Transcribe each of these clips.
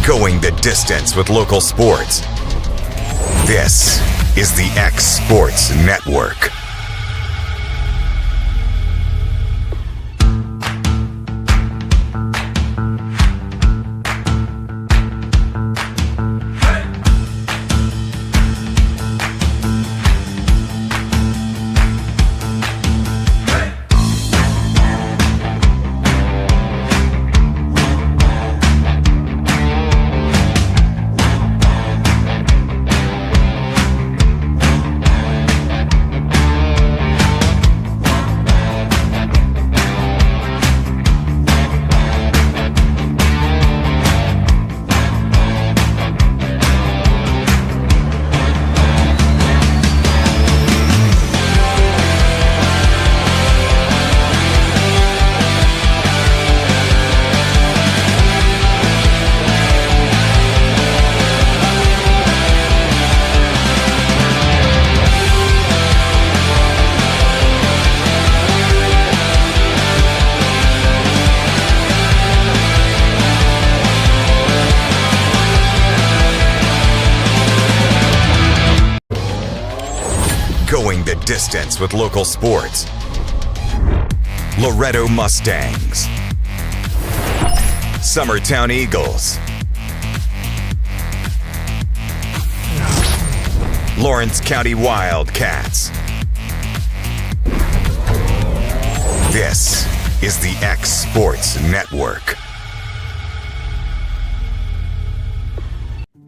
Going the distance with local sports. This is the X Sports Network. Going the distance with local sports. Loretto Mustangs. Summertown Eagles. Lawrence County Wildcats. This is the X Sports Network.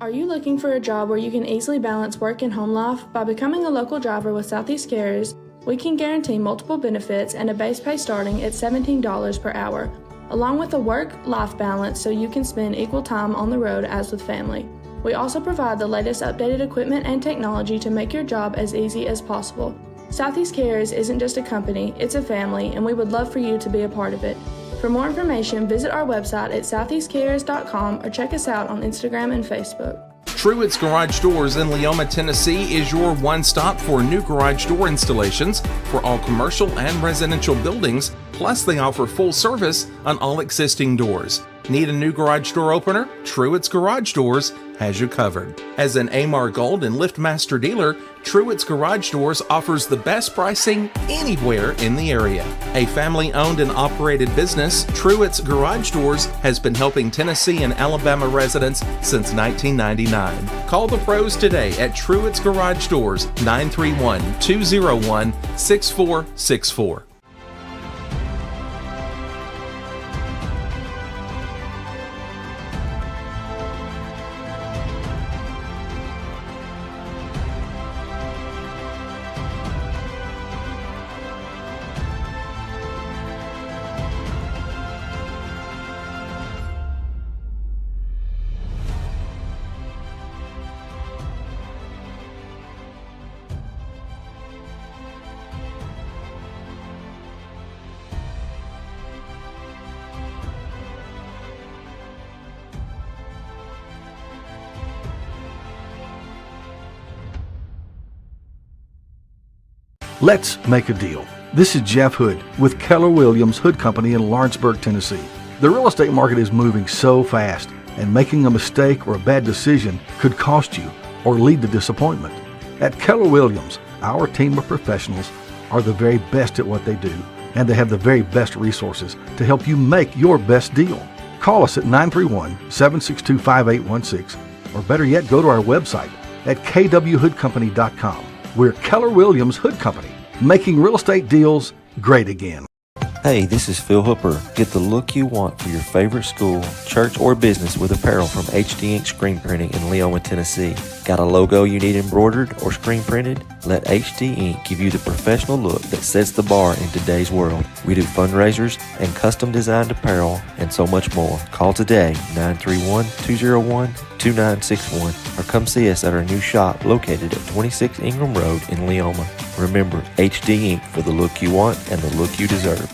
Are you looking for a job where you can easily balance work and home life? By becoming a local driver with Southeast Carriers, we can guarantee multiple benefits and a base pay starting at $17 per hour, along with a work-life balance so you can spend equal time on the road as with family. We also provide the latest updated equipment and technology to make your job as easy as possible. Southeast Carriers isn't just a company, it's a family, and we would love for you to be a part of it. For more information, visit our website at southeastcarriers.com or check us out on Instagram and Facebook. Truett's Garage Doors in Leoma, Tennessee is your one-stop for new garage door installations for all commercial and residential buildings, plus they offer full service on all existing doors. Need a new garage door opener? Truett's Garage Doors has you covered. As an Amar Gold and LiftMaster dealer, Truett's Garage Doors offers the best pricing anywhere in the area. A family-owned and operated business, Truett's Garage Doors has been helping Tennessee and Alabama residents since 1999. Call the pros today at Truett's Garage Doors, 931-201-6464. Let's make a deal. This is Jeff Hood with Keller Williams Hood Company in Lawrenceburg, Tennessee. The real estate market is moving so fast, and making a mistake or a bad decision could cost you or lead to disappointment. At Keller Williams, our team of professionals are the very best at what they do, and they have the very best resources to help you make your best deal. Call us at 931-762-5816, or better yet, go to our website at kwhoodcompany.com. We're Keller Williams Hood Company, making real estate deals great again. Hey, this is Phil Hooper. Get the look you want for your favorite school, church, or business with apparel from HD Ink Screen Printing in Leoma, Tennessee. Got a logo you need embroidered or screen printed? Let HD Ink give you the professional look that sets the bar in today's world. We do fundraisers and custom designed apparel and so much more. Call today, 931-201-2961, or come see us at our new shop located at 26 Ingram Road in Leoma. Remember, HD Ink for the look you want and the look you deserve.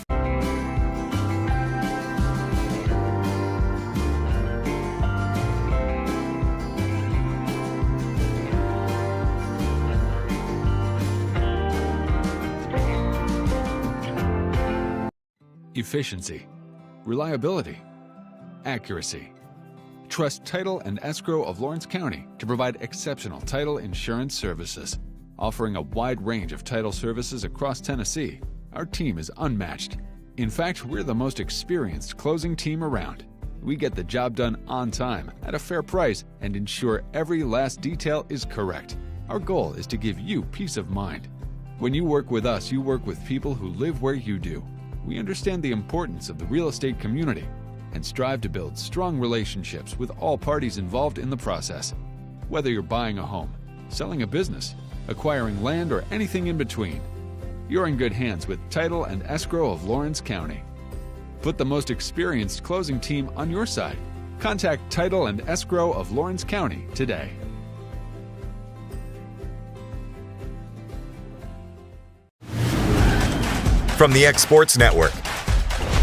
Efficiency, reliability, accuracy, trust Title and Escrow of Lawrence County to provide exceptional title insurance services. Offering a wide range of title services across Tennessee, our team is unmatched. In fact, we're the most experienced closing team around. We get the job done on time, at a fair price, and ensure every last detail is correct. Our goal is to give you peace of mind. When you work with us, you work with people who live where you do. We understand the importance of the real estate community and strive to build strong relationships with all parties involved in the process. Whether you're buying a home, selling a business, acquiring land, or anything in between, you're in good hands with Title and Escrow of Lawrence County. Put the most experienced closing team on your side. Contact Title and Escrow of Lawrence County today. From the X Sports Network,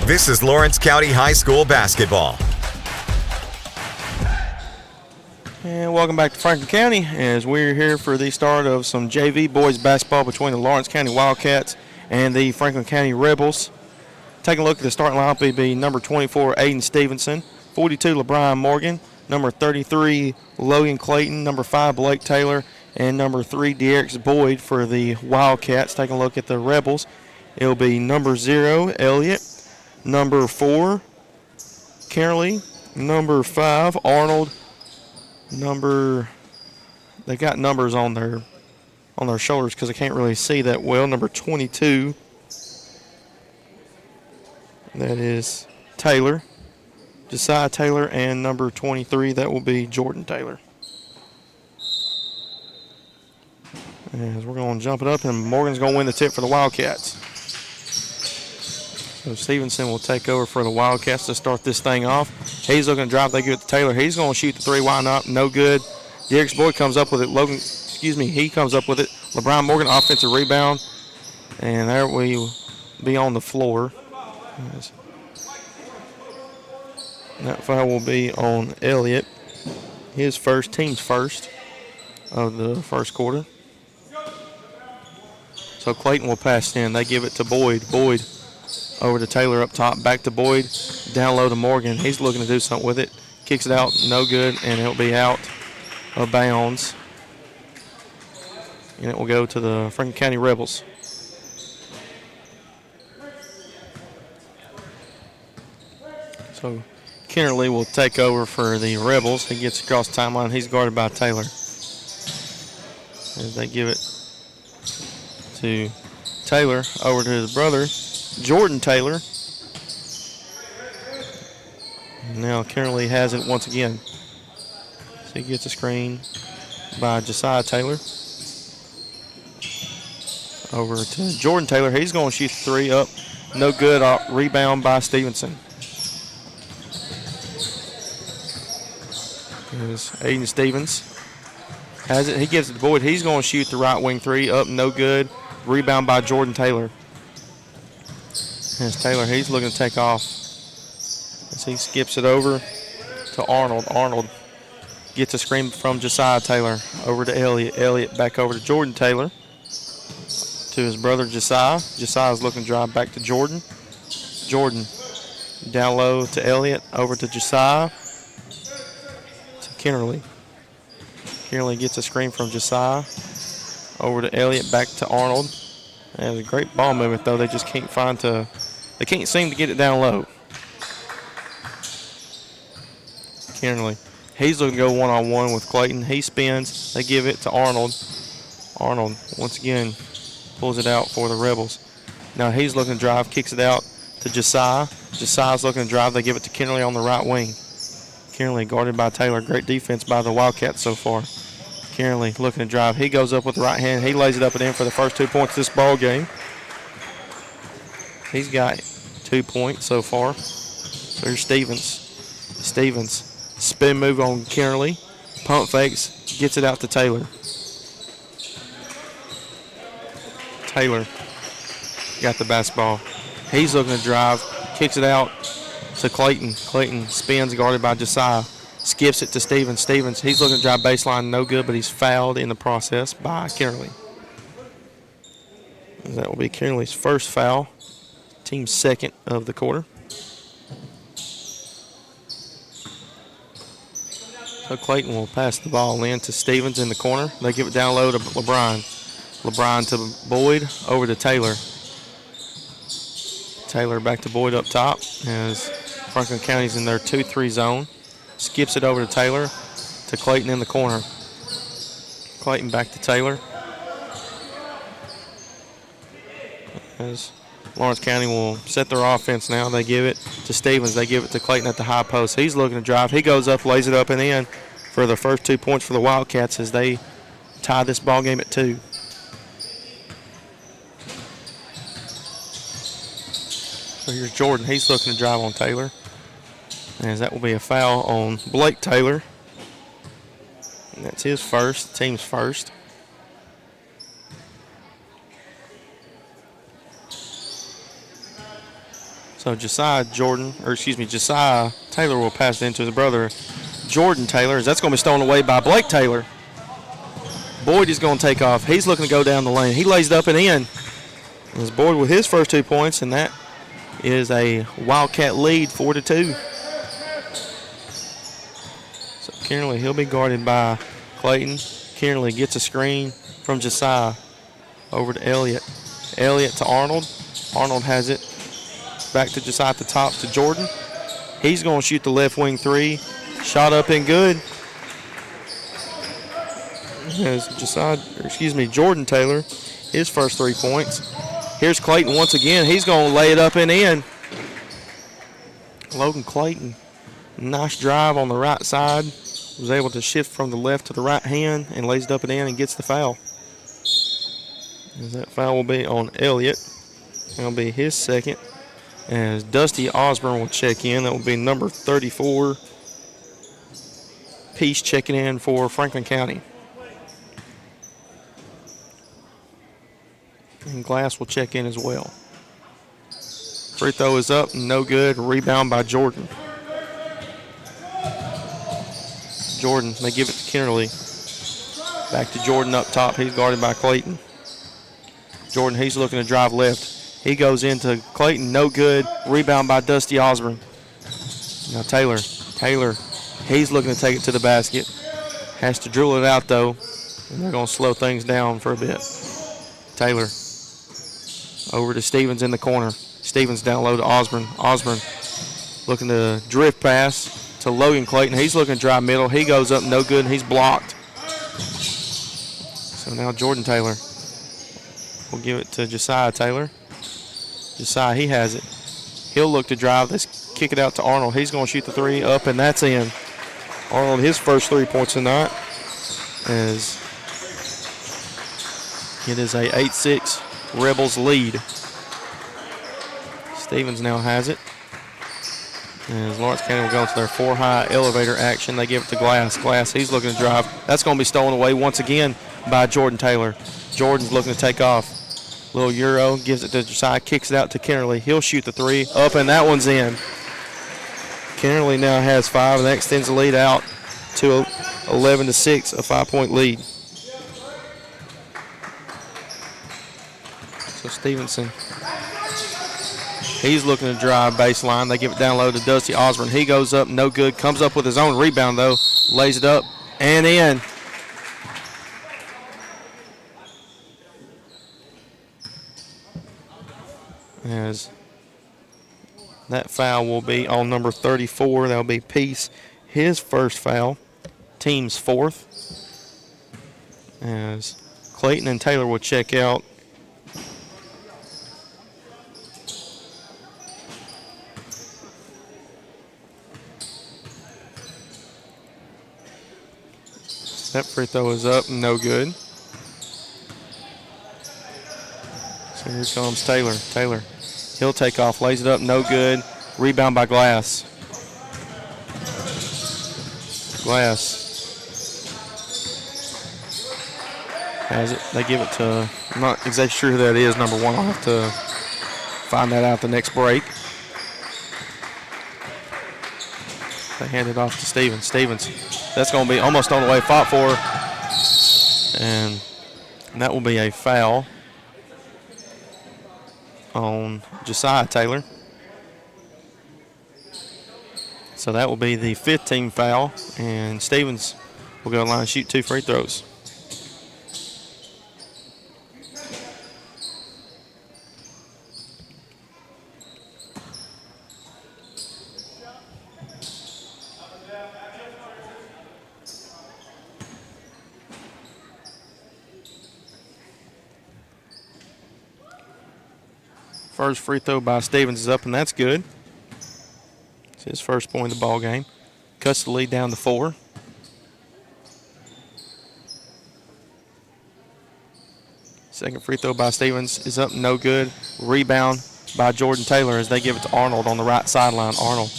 this is Lawrence County High School basketball. And welcome back to Franklin County as we're here for the start of some JV boys basketball between the Lawrence County Wildcats and the Franklin County Rebels. Taking a look at the starting lineup, it'd be number 24, Aiden Stevenson, 42, LeBron Morgan, number 33, Logan Clayton, number 5, Blake Taylor, and number 3, De'Arix Boyd for the Wildcats. Taking a look at the Rebels, it'll be number 0, Elliott, number 4, Carolee, number 5, Arnold, they got numbers on their shoulders because I can't really see that well. Number 22, that is Taylor, Josiah Taylor, and number 23, that will be Jordan Taylor. As we're going to jump it up, and Morgan's going to win the tip for the Wildcats. So Stevenson will take over for the Wildcats to start this thing off. He's looking to drive. They give it to Taylor. He's going to shoot the three. Why not? No good. De'Arix Boyd comes up with it. He comes up with it. LeBron Morgan, offensive rebound. And there we will be on the floor. That foul will be on Elliott. His first, team's first of the first quarter. So Clayton will pass in. They give it to Boyd. Boyd over to Taylor up top, back to Boyd, down low to Morgan. He's looking to do something with it. Kicks it out, no good, and it'll be out of bounds. And it will go to the Franklin County Rebels. So Kennerly will take over for the Rebels. He gets across the timeline. He's guarded by Taylor. As they give it to Taylor over to his brother, Jordan Taylor. Now Kennerly has it once again. So he gets a screen by Josiah Taylor. Over to Jordan Taylor. He's going to shoot the three up. No good. Rebound by Stevenson. Here's Aiden Stevens. Has it. He gives it to Boyd. He's going to shoot the right wing three up. No good. Rebound by Jordan Taylor. Here's Taylor. He's looking to take off as he skips it over to Arnold. Arnold gets a screen from Josiah Taylor over to Elliott. Elliott back over to Jordan Taylor. To his brother Josiah. Josiah's looking to drive back to Jordan. Jordan down low to Elliott. Over to Josiah. To Kennerly. Kennerly gets a screen from Josiah. Over to Elliott. Back to Arnold. That was a great ball movement though. They just can't they can't seem to get it down low. Kennerly. He's looking to go one-on-one with Clayton. He spins. They give it to Arnold. Arnold once again pulls it out for the Rebels. Now he's looking to drive, kicks it out to Josiah. Josiah's looking to drive. They give it to Kennerly on the right wing. Kennerly guarded by Taylor. Great defense by the Wildcats so far. Kennerly looking to drive. He goes up with the right hand. He lays it up and in for the first 2 points of this ball game. He's got 2 points so far. So here's Stevens. Stevens, spin move on Kennerly. Pump fakes, gets it out to Taylor. Taylor got the basketball. He's looking to drive, kicks it out to Clayton. Clayton spins, guarded by Josiah. Skips it to Stevens. Stevens, he's looking to drive baseline, no good, but he's fouled in the process by Kennerly. That will be Kennerly's first foul, team's second of the quarter. So Clayton will pass the ball in to Stevens in the corner. They give it down low to LeBron. LeBron to Boyd, over to Taylor. Taylor back to Boyd up top as Franklin County's in their 2-3 zone. Skips it over to Taylor, to Clayton in the corner. Clayton back to Taylor. As Lawrence County will set their offense now. They give it to Stevens. They give it to Clayton at the high post. He's looking to drive. He goes up, lays it up and in for the first 2 points for the Wildcats as they tie this ball game at 2. So here's Jordan. He's looking to drive on Taylor. As that will be a foul on Blake Taylor. And that's his first, team's first. So Josiah Taylor will pass it into his brother, Jordan Taylor, as that's going to be stolen away by Blake Taylor. Boyd is going to take off. He's looking to go down the lane. He lays it up and in. As Boyd with his first 2 points, and that is a Wildcat lead, 4-2. So Kennerly, he'll be guarded by Clayton. Kennerly gets a screen from Josiah over to Elliott. Elliott to Arnold. Arnold has it. Back to Josiah at the top to Jordan. He's going to shoot the left wing 3. Shot up and good. As Jordan Taylor, his first 3 points. Here's Clayton once again. He's going to lay it up and in. Logan Clayton, nice drive on the right side. Was able to shift from the left to the right hand and lays it up and in and gets the foul. As that foul will be on Elliott. That'll be his second. As Dusty Osborne will check in. That will be number 34. Peace checking in for Franklin County. And Glass will check in as well. Free throw is up, no good. Rebound by Jordan. Jordan, they give it to Kennerly. Back to Jordan up top. He's guarded by Clayton. Jordan, he's looking to drive left. He goes into Clayton, no good. Rebound by Dusty Osborne. Now Taylor, he's looking to take it to the basket. Has to drill it out though, and they're going to slow things down for a bit. Taylor over to Stevens in the corner. Stevens down low to Osborne. Osborne looking to drift pass to Logan Clayton. He's looking to drive middle. He goes up, no good, and he's blocked. So now Jordan Taylor will give it to Josiah Taylor. Josiah, he has it. He'll look to drive. Let's kick it out to Arnold. He's going to shoot the 3 up, and that's in. Arnold, his first 3 points tonight, as it is a 8-6 Rebels lead. Stevens now has it. As Lawrence County will go into their 4-high elevator action, they give it to Glass. Glass, he's looking to drive. That's going to be stolen away once again by Jordan Taylor. Jordan's looking to take off. Little Euro, gives it to Josiah, kicks it out to Kennerly. He'll shoot the 3 up, and that one's in. Kennerly now has 5, and that extends the lead out to 11-6, a 5-point lead. So Stevenson, he's looking to drive baseline. They give it down low to Dusty Osborne. He goes up, no good. Comes up with his own rebound, though. Lays it up and in. As that foul will be on number 34. That'll be Peace. His first foul. Team's 4th. As Clayton and Taylor will check out. That free throw is up, no good. So here comes Taylor. Taylor, he'll take off, lays it up, no good. Rebound by Glass. Glass has it. They give it to, I'm not exactly sure who that is, number 1. I'll have to find that out the next break. They hand it off to Stevens. Stevens, that's going to be almost on the way, fought for. And that will be a foul on Josiah Taylor. So that will be the 5th team foul, and Stevens will go to the line and shoot 2 free throws. First free throw by Stevens is up, and that's good. It's his first point of the ball game. Cuts the lead down to 4. Second free throw by Stevens is up, no good. Rebound by Jordan Taylor as they give it to Arnold on the right sideline. Arnold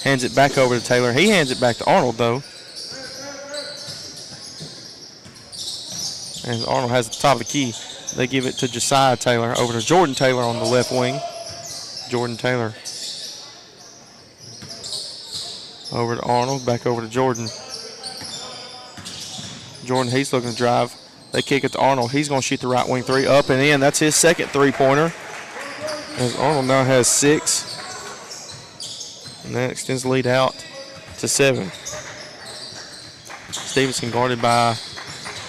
hands it back over to Taylor. He hands it back to Arnold, though. And Arnold has the top of the key. They give it to Josiah Taylor over to Jordan Taylor on the left wing. Jordan Taylor over to Arnold, back over to Jordan. Jordan, he's looking to drive. They kick it to Arnold. He's going to shoot the right wing 3 up and in. That's his second three-pointer. As Arnold now has 6. And that extends the lead out to 7. Stevenson guarded by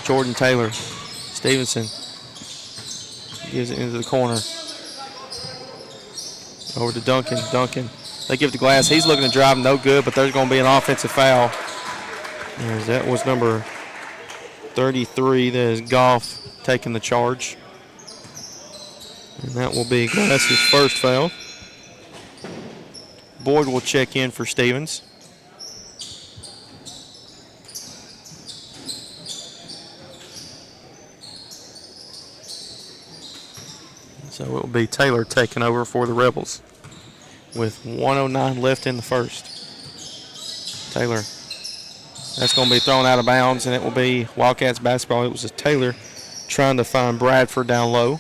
Jordan Taylor. Stevenson gives it into the corner. Over to Duncan. Duncan. They give it to Glass. He's looking to drive, no good, but there's going to be an offensive foul. As that was number 33. That is Goff taking the charge. And that will be Glass's first foul. Boyd will check in for Stevens. So it will be Taylor taking over for the Rebels with 1:09 left in the first. Taylor, that's going to be thrown out of bounds, and it will be Wildcats basketball. It was Taylor trying to find Bradford down low.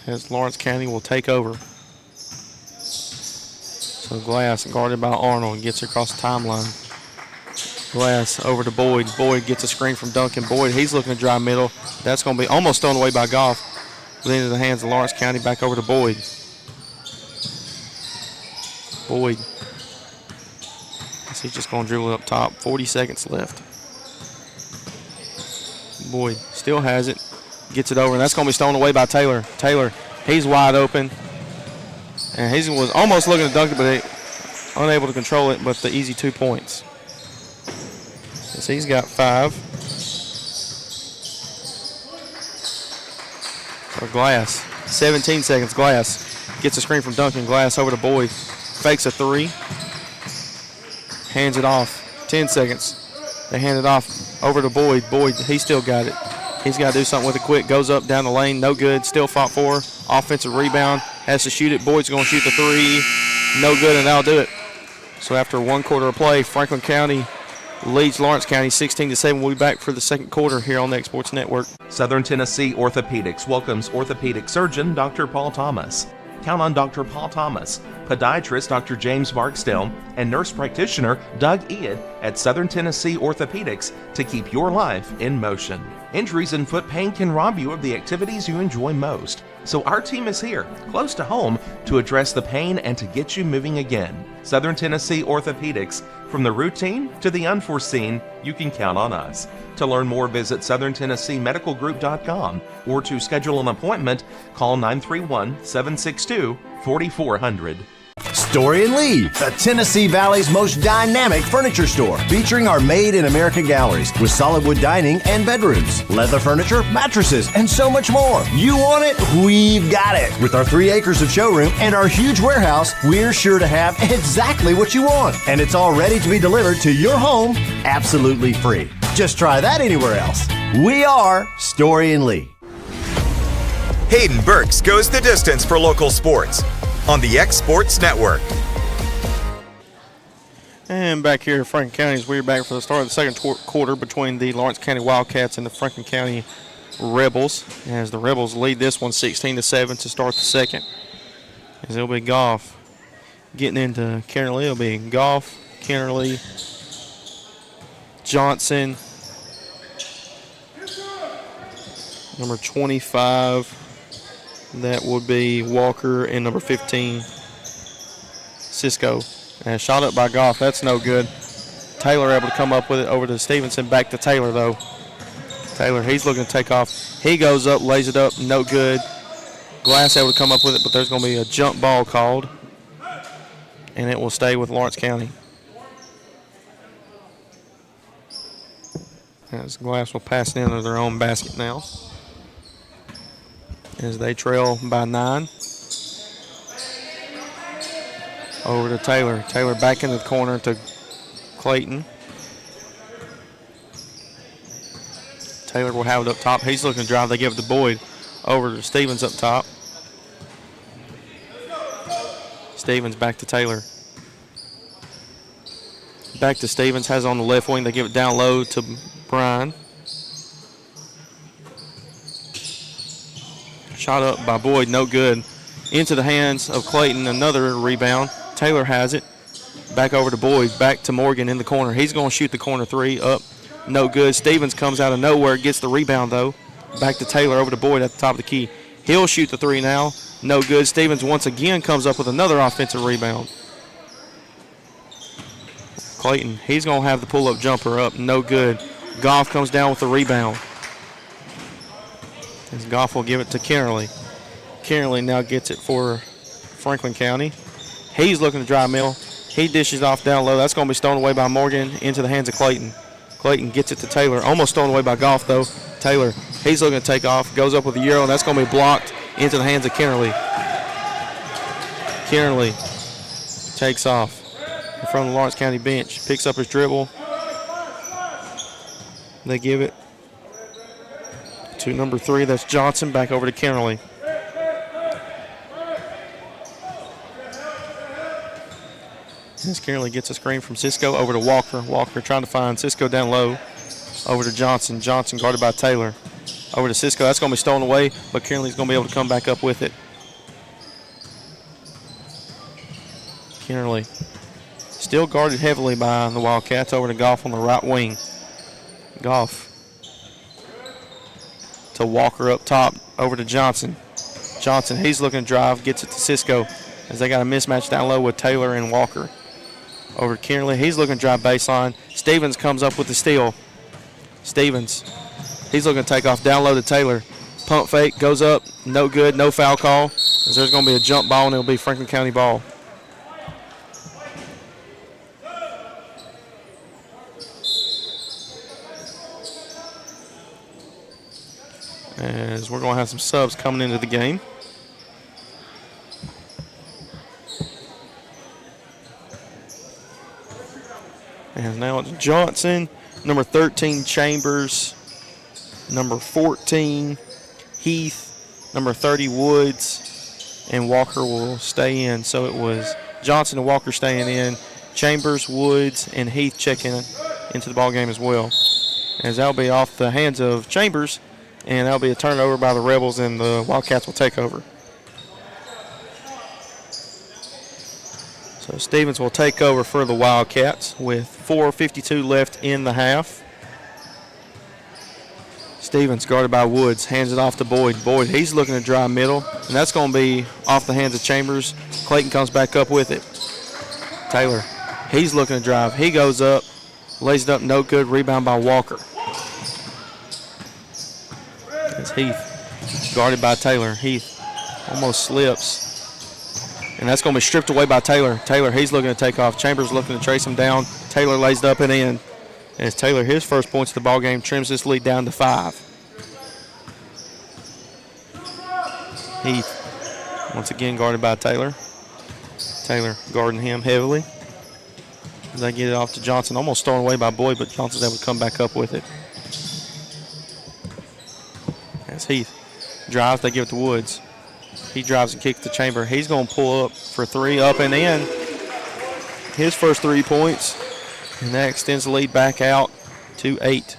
As Lawrence County will take over. So Glass guarded by Arnold gets across the timeline. Glass over to Boyd. Boyd gets a screen from Duncan. Boyd, he's looking to drive middle. That's going to be almost thrown away by Goff. But into the hands of Lawrence County, back over to Boyd. Boyd. He's just going to dribble up top. 40 seconds left. Boyd still has it. Gets it over, and that's going to be stolen away by Taylor. Taylor, he's wide open. And he was almost looking to dunk it, but unable to control it, but the easy 2 points. So he's got 5. For Glass, 17 seconds. Glass gets a screen from Duncan. Glass over to Boyd. Fakes a 3. Hands it off. 10 seconds. They hand it off over to Boyd. Boyd, he still got it. He's got to do something with it quick. Goes up down the lane. No good. Still fought for. Offensive rebound. Has to shoot it. Boyd's going to shoot the 3. No good, and that'll do it. So after 1 quarter of play, Franklin County leads Lawrence County 16-7. We'll be back for the second quarter here on the X Sports Network. Southern Tennessee Orthopedics welcomes orthopedic surgeon Dr. Paul Thomas. Count on Dr. Paul Thomas, podiatrist Dr. James Barksdale, and nurse practitioner Doug Ead at Southern Tennessee Orthopedics to keep your life in motion. Injuries and foot pain can rob you of the activities you enjoy most. So our team is here, close to home, to address the pain and to get you moving again. Southern Tennessee Orthopedics. From the routine to the unforeseen, you can count on us. To learn more, visit SouthernTennesseeMedicalGroup.com or to schedule an appointment, call 931-762-4400. Story and Lee, the Tennessee Valley's most dynamic furniture store, featuring our Made in America galleries with solid wood dining and bedrooms, leather furniture, mattresses, and so much more. You want it? We've got it. With our 3 acres of showroom and our huge warehouse, we're sure to have exactly what you want. And it's all ready to be delivered to your home absolutely free. Just try that anywhere else. We are Story and Lee. Hayden Burks goes the distance for local sports on the X Sports Network. And back here in Franklin County, we're back for the start of the second quarter between the Lawrence County Wildcats and the Franklin County Rebels, as the Rebels lead this one 16-7 to start the second. As it'll be Goff getting into Kennerly. It'll be Goff, Kennerly, Johnson, Number 25, that would be Walker, and number 15, Cisco. And shot up by Goff. That's no good. Taylor able to come up with it over to Stevenson. Back to Taylor, though. Taylor, he's looking to take off. He goes up, lays it up, no good. Glass able to come up with it, but there's going to be a jump ball called, and it will stay with Lawrence County. As Glass will pass it into their own basket now, as they trail by 9. Over to Taylor. Taylor back into the corner to Clayton. Taylor will have it up top. He's looking to drive. They give it to Boyd. Over to Stevens up top. Stevens back to Taylor. Back to Stevens. Has it on the left wing. They give it down low to Bryan. Shot up by Boyd. No good. Into the hands of Clayton. Another rebound. Taylor has it. Back over to Boyd. Back to Morgan in the corner. He's going to shoot the corner 3. Up. No good. Stevens comes out of nowhere. Gets the rebound, though. Back to Taylor. Over to Boyd at the top of the key. He'll shoot the 3 now. No good. Stevens once again comes up with another offensive rebound. Clayton, he's going to have the pull-up jumper up. No good. Goff comes down with the rebound. As Goff will give it to Kennerly. Kennerly now gets it for Franklin County. He's looking to drive middle. He dishes off down low. That's going to be stolen away by Morgan into the hands of Clayton. Clayton gets it to Taylor. Almost stolen away by Goff, though. Taylor, he's looking to take off. Goes up with a Euro, and that's going to be blocked into the hands of Kennerly. Kennerly takes off from the Lawrence County bench. Picks up his dribble. They give it to number 3. That's Johnson. Back over to Kennerly. As Kennerly gets a screen from Cisco over to Walker. Walker trying to find Cisco down low. Over to Johnson. Johnson guarded by Taylor. Over to Cisco. That's going to be stolen away, but Kennerly's going to be able to come back up with it. Kennerly still guarded heavily by the Wildcats. Over to Goff on the right wing. Goff to Walker up top. Over to Johnson. Johnson, he's looking to drive. Gets it to Cisco as they got a mismatch down low with Taylor and Walker. Over to Kennerly. He's looking to drive baseline. Stevens comes up with the steal. Stevens, he's looking to take off down low to Taylor. Pump fake, goes up, no good, no foul call. As there's going to be a jump ball, and it'll be Franklin County ball. As we're going to have some subs coming into the game. And now it's Johnson, number 13, Chambers, number 14, Heath, number 30, Woods, and Walker will stay in. So it was Johnson and Walker staying in, Chambers, Woods, and Heath checking into the ball game as well. As that'll be off the hands of Chambers, and that'll be a turnover by the Rebels, and the Wildcats will take over. So Stevens will take over for the Wildcats with 4:52 left in the half. Stevens guarded by Woods, hands it off to Boyd. Boyd, he's looking to drive middle, and that's going to be off the hands of Chambers. Clayton comes back up with it. Taylor, he's looking to drive. He goes up, lays it up, no good. Rebound by Walker. It's Heath, guarded by Taylor. Heath almost slips. And that's going to be stripped away by Taylor. Taylor, he's looking to take off. Chambers looking to trace him down. Taylor lays it up and in. And as Taylor, his first points of the ball game, trims this lead down to 5. Heath, once again guarded by Taylor. Taylor guarding him heavily. They get it off to Johnson. Almost stolen away by Boyd, but Johnson's able to come back up with it. As Heath drives, they give it to Woods. He drives and kicks the Chamber. He's going to pull up for 3, up and in. His first 3 points. And that extends the lead back out to 8.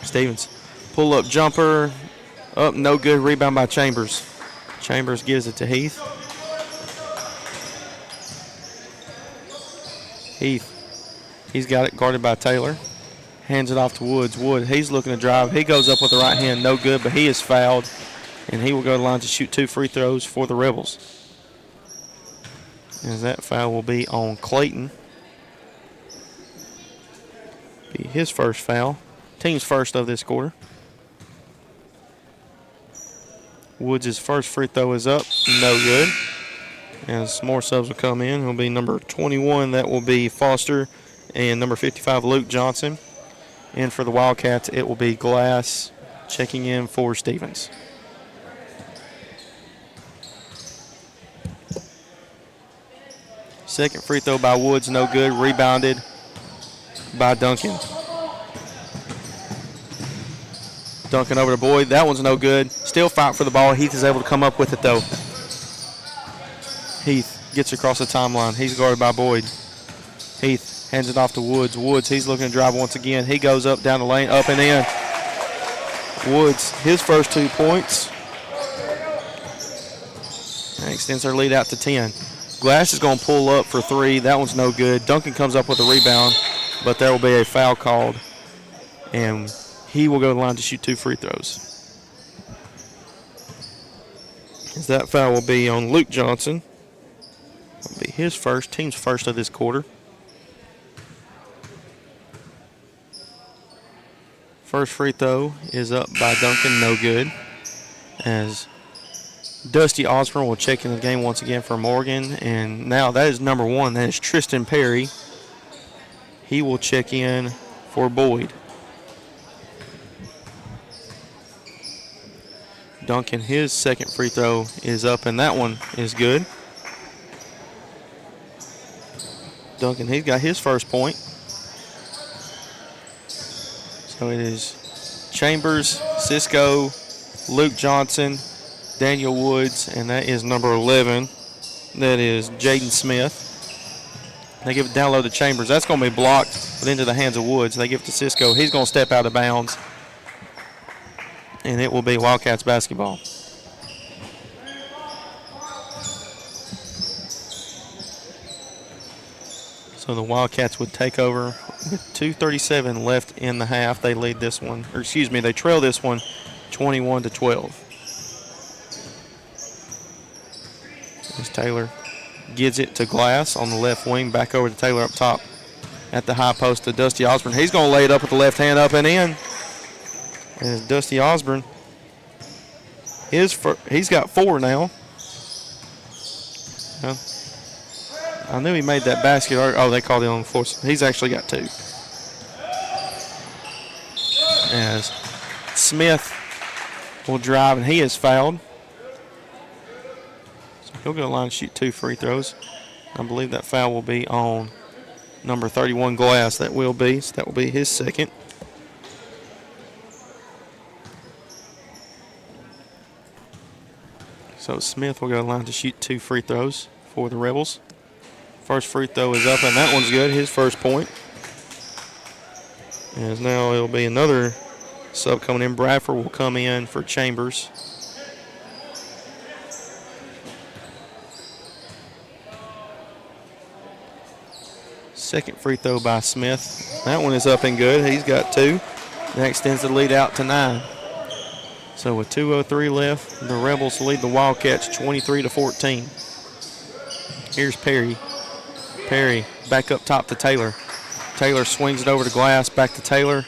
Stevens, pull up jumper. Up, no good. Rebound by Chambers. Chambers gives it to Heath. Heath, he's got it guarded by Taylor. Hands it off to Woods. Wood, he's looking to drive. He goes up with the right hand, no good, but he is fouled, and he will go to the line to shoot 2 free throws for the Rebels. As that foul will be on Clayton. Be his first foul. Team's first of this quarter. Woods' first free throw is up, no good. As more subs will come in, it'll be number 21, that will be Foster, and number 55, Luke Johnson. And for the Wildcats, it will be Glass checking in for Stevens. Second free throw by Woods, no good. Rebounded by Duncan. Duncan over to Boyd. That one's no good. Still fight for the ball. Heath is able to come up with it, though. Heath gets across the timeline. He's guarded by Boyd. Heath hands it off to Woods. Woods, he's looking to drive once again. He goes up, down the lane, up and in. Woods, his first 2 points. That extends their lead out to 10. Glass is going to pull up for 3. That one's no good. Duncan comes up with a rebound, but there will be a foul called, and he will go to the line to shoot 2 free throws. As that foul will be on Luke Johnson. It'll be his first, team's first of this quarter. First free throw is up by Duncan, no good. As Dusty Osborne will check in the game once again for Morgan. And now that is number 1. That is Tristan Perry. He will check in for Boyd. Duncan, his second free throw is up, and that one is good. Duncan, he's got his first point. So it is Chambers, Cisco, Luke Johnson, Daniel Woods, and that is number 11. That is Jaden Smith. They give it down low to Chambers. That's going to be blocked, but into the hands of Woods. They give it to Cisco. He's going to step out of bounds, and it will be Wildcats basketball. So the Wildcats would take over with 2:37 left in the half. They lead this one, or excuse me, they trail this one 21-12. As Taylor gives it to Glass on the left wing, back over to Taylor up top at the high post to Dusty Osborne. He's going to lay it up with the left hand up and in. As Dusty Osborne, he's got 4 now. I knew he made that basket. Oh, they called it on the floor. He's actually got 2. As Smith will drive, and he is fouled. So he'll go to the line and shoot 2 free throws. I believe that foul will be on number 31, Glass. That will be. So that will be his second. So Smith will go to the line to shoot 2 free throws for the Rebels. First free throw is up, and that one's good, his first point. As now it'll be another sub coming in. Bradford will come in for Chambers. Second free throw by Smith. That one is up and good. He's got 2. That extends the lead out to 9. So with 2:03 left, the Rebels lead the Wildcats 23-14. Here's Perry. Perry back up top to Taylor. Taylor swings it over to Glass, back to Taylor.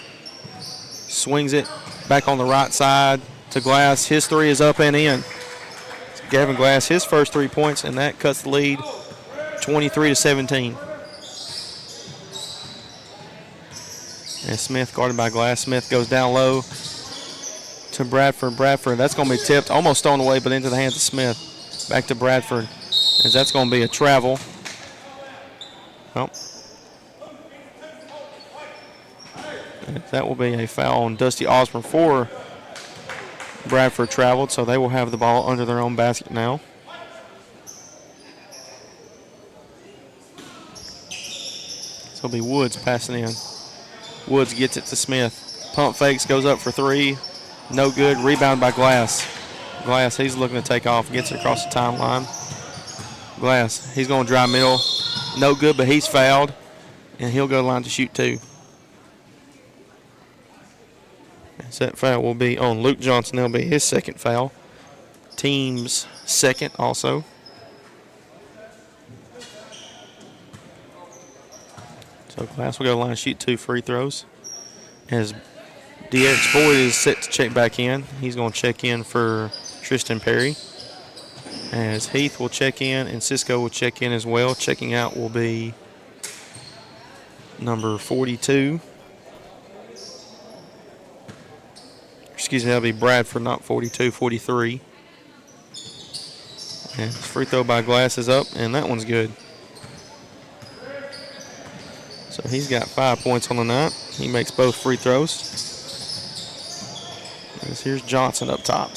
Swings it back on the right side to Glass. His 3 is up and in. Gavin Glass, his first 3 points, and that cuts the lead 23-17. And Smith guarded by Glass. Smith goes down low to Bradford. Bradford, that's going to be tipped, almost stolen away, but into the hands of Smith. Back to Bradford, as that's going to be a travel. Well, that will be a foul on Dusty Osborne for Bradford traveled, so they will have the ball under their own basket now. So it'll be Woods passing in. Woods gets it to Smith. Pump fakes, goes up for 3. No good. Rebound by Glass. Glass, he's looking to take off. Gets it across the timeline. Glass, he's going to drive middle. No good, but he's fouled, and he'll go to the line to shoot 2. So that foul will be on Luke Johnson. That'll be his second foul. Team's second also. So Glass will go to the line and shoot 2 free throws. As De'Eric Boyd is set to check back in. He's going to check in for Tristan Perry. As Heath will check in and Cisco will check in as well. Checking out will be number 42. Excuse me, that'll be Bradford, not 42, 43. And free throw by Glass is up, and that one's good. So he's got 5 points on the night. He makes both free throws. As here's Johnson up top.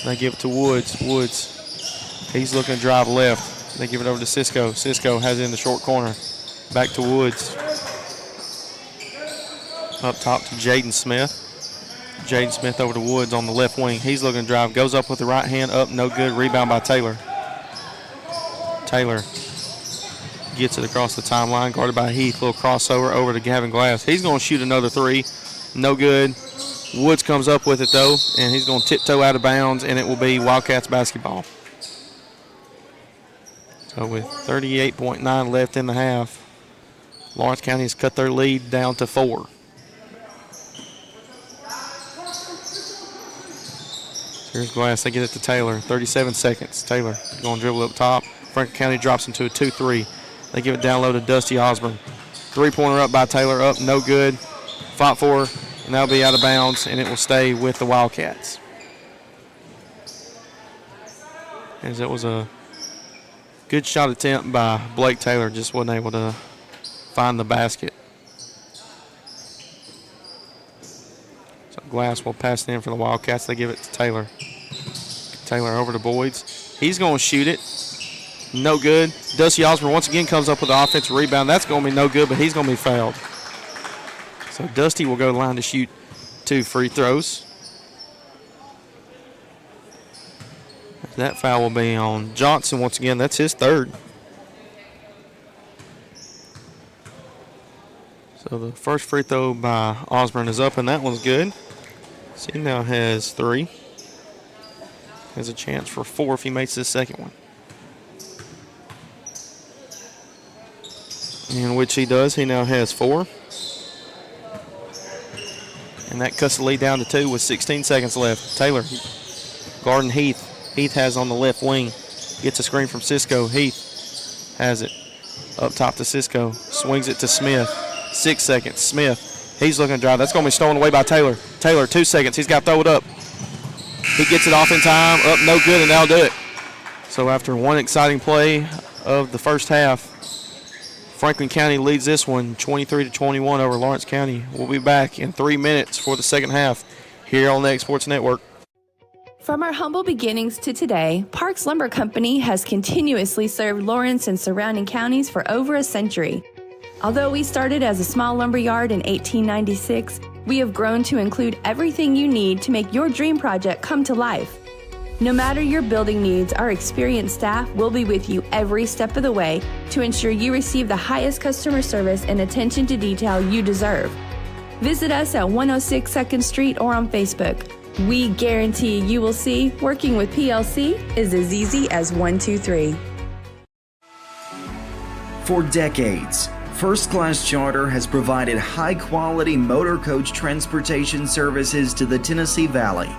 They give it to Woods. Woods, he's looking to drive left. They give it over to Cisco. Cisco has it in the short corner. Back to Woods. Up top to Jaden Smith. Jaden Smith over to Woods on the left wing. He's looking to drive. Goes up with the right hand. Up, no good. Rebound by Taylor. Taylor gets it across the timeline. Guarded by Heath. Little crossover over to Gavin Glass. He's going to shoot another 3. No good. Woods comes up with it, though, and he's going to tiptoe out of bounds, and it will be Wildcats basketball. So with 38.9 left in the half, Lawrence County has cut their lead down to 4. Here's Glass. They get it to Taylor. 37 seconds. Taylor going to dribble up top. Franklin County drops into a 2-3. They give it down low to Dusty Osborne. 3-pointer up by Taylor. Up, no good. Fought for, and that'll be out of bounds, and it will stay with the Wildcats. As it was a good shot attempt by Blake Taylor. Just wasn't able to find the basket. Glass will pass it in for the Wildcats. They give it to Taylor. Taylor over to Boyds. He's going to shoot it. No good. Dusty Osborne once again comes up with the offensive rebound. That's going to be no good, but he's going to be fouled. So Dusty will go to the line to shoot 2 free throws. That foul will be on Johnson once again. That's his 3rd. So the first free throw by Osborne is up, and that one's good. So he now has 3. Has a chance for 4 if he makes this second one. In which he does. He now has 4. And that cuts the lead down to 2 with 16 seconds left. Taylor guarding Heath. Heath has on the left wing. Gets a screen from Cisco. Heath has it up top to Cisco. Swings it to Smith. 6 seconds. Smith, he's looking to drive. That's going to be stolen away by Taylor. Taylor, 2 seconds. He's got to throw it up. He gets it off in time. Up, no good, and that'll do it. So after one exciting play of the first half, Franklin County leads this one 23-21 over Lawrence County. We'll be back in 3 minutes for the second half here on the X Sports Network. From our humble beginnings to today, Parks Lumber Company has continuously served Lawrence and surrounding counties for over a century. Although we started as a small lumber yard in 1896, we have grown to include everything you need to make your dream project come to life. No matter your building needs, our experienced staff will be with you every step of the way to ensure you receive the highest customer service and attention to detail you deserve. Visit us at 106 2nd Street or on Facebook. We guarantee you will see working with PLC is as easy as 1, 2, 3. For decades, First Class Charter has provided high-quality motor coach transportation services to the Tennessee Valley.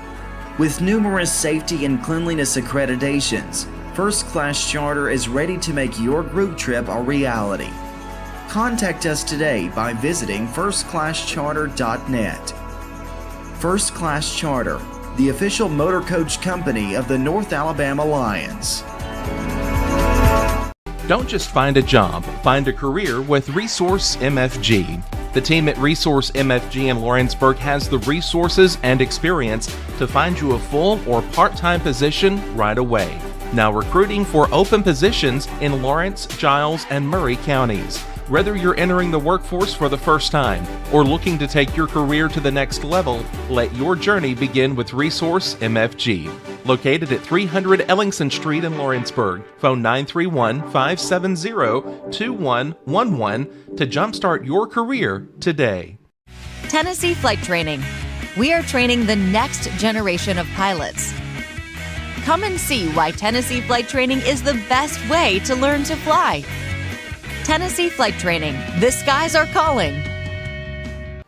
With numerous safety and cleanliness accreditations, First Class Charter is ready to make your group trip a reality. Contact us today by visiting firstclasscharter.net. First Class Charter, the official motor coach company of the North Alabama Lions. Don't just find a job, find a career with Resource MFG. The team at Resource MFG in Lawrenceburg has the resources and experience to find you a full or part-time position right away. Now recruiting for open positions in Lawrence, Giles, and Murray counties. Whether you're entering the workforce for the first time or looking to take your career to the next level, let your journey begin with Resource MFG. Located at 300 Ellingson Street in Lawrenceburg. Phone 931-570-2111 to jumpstart your career today. Tennessee Flight Training. we are training the next generation of pilots. Come and see why Tennessee Flight Training is the best way to learn to fly. Tennessee Flight Training, the skies are calling.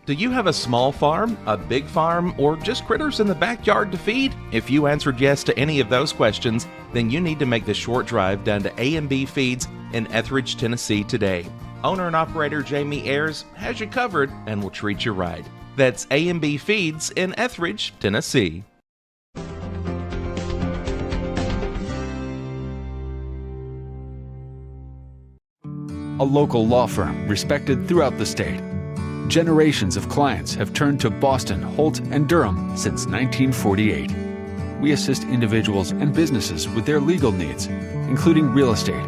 Do you have a small farm, a big farm, or just critters in the backyard to feed? If you answered yes to any of those questions, then you need to make the short drive down to A&B Feeds in Etheridge, Tennessee today. Owner and operator Jamie Ayers has you covered and will treat you right. That's A&B Feeds in Etheridge, Tennessee. A local law firm respected throughout the state. Generations of clients have turned to Boston, Holt, and Durham since 1948. We assist individuals and businesses with their legal needs, including real estate,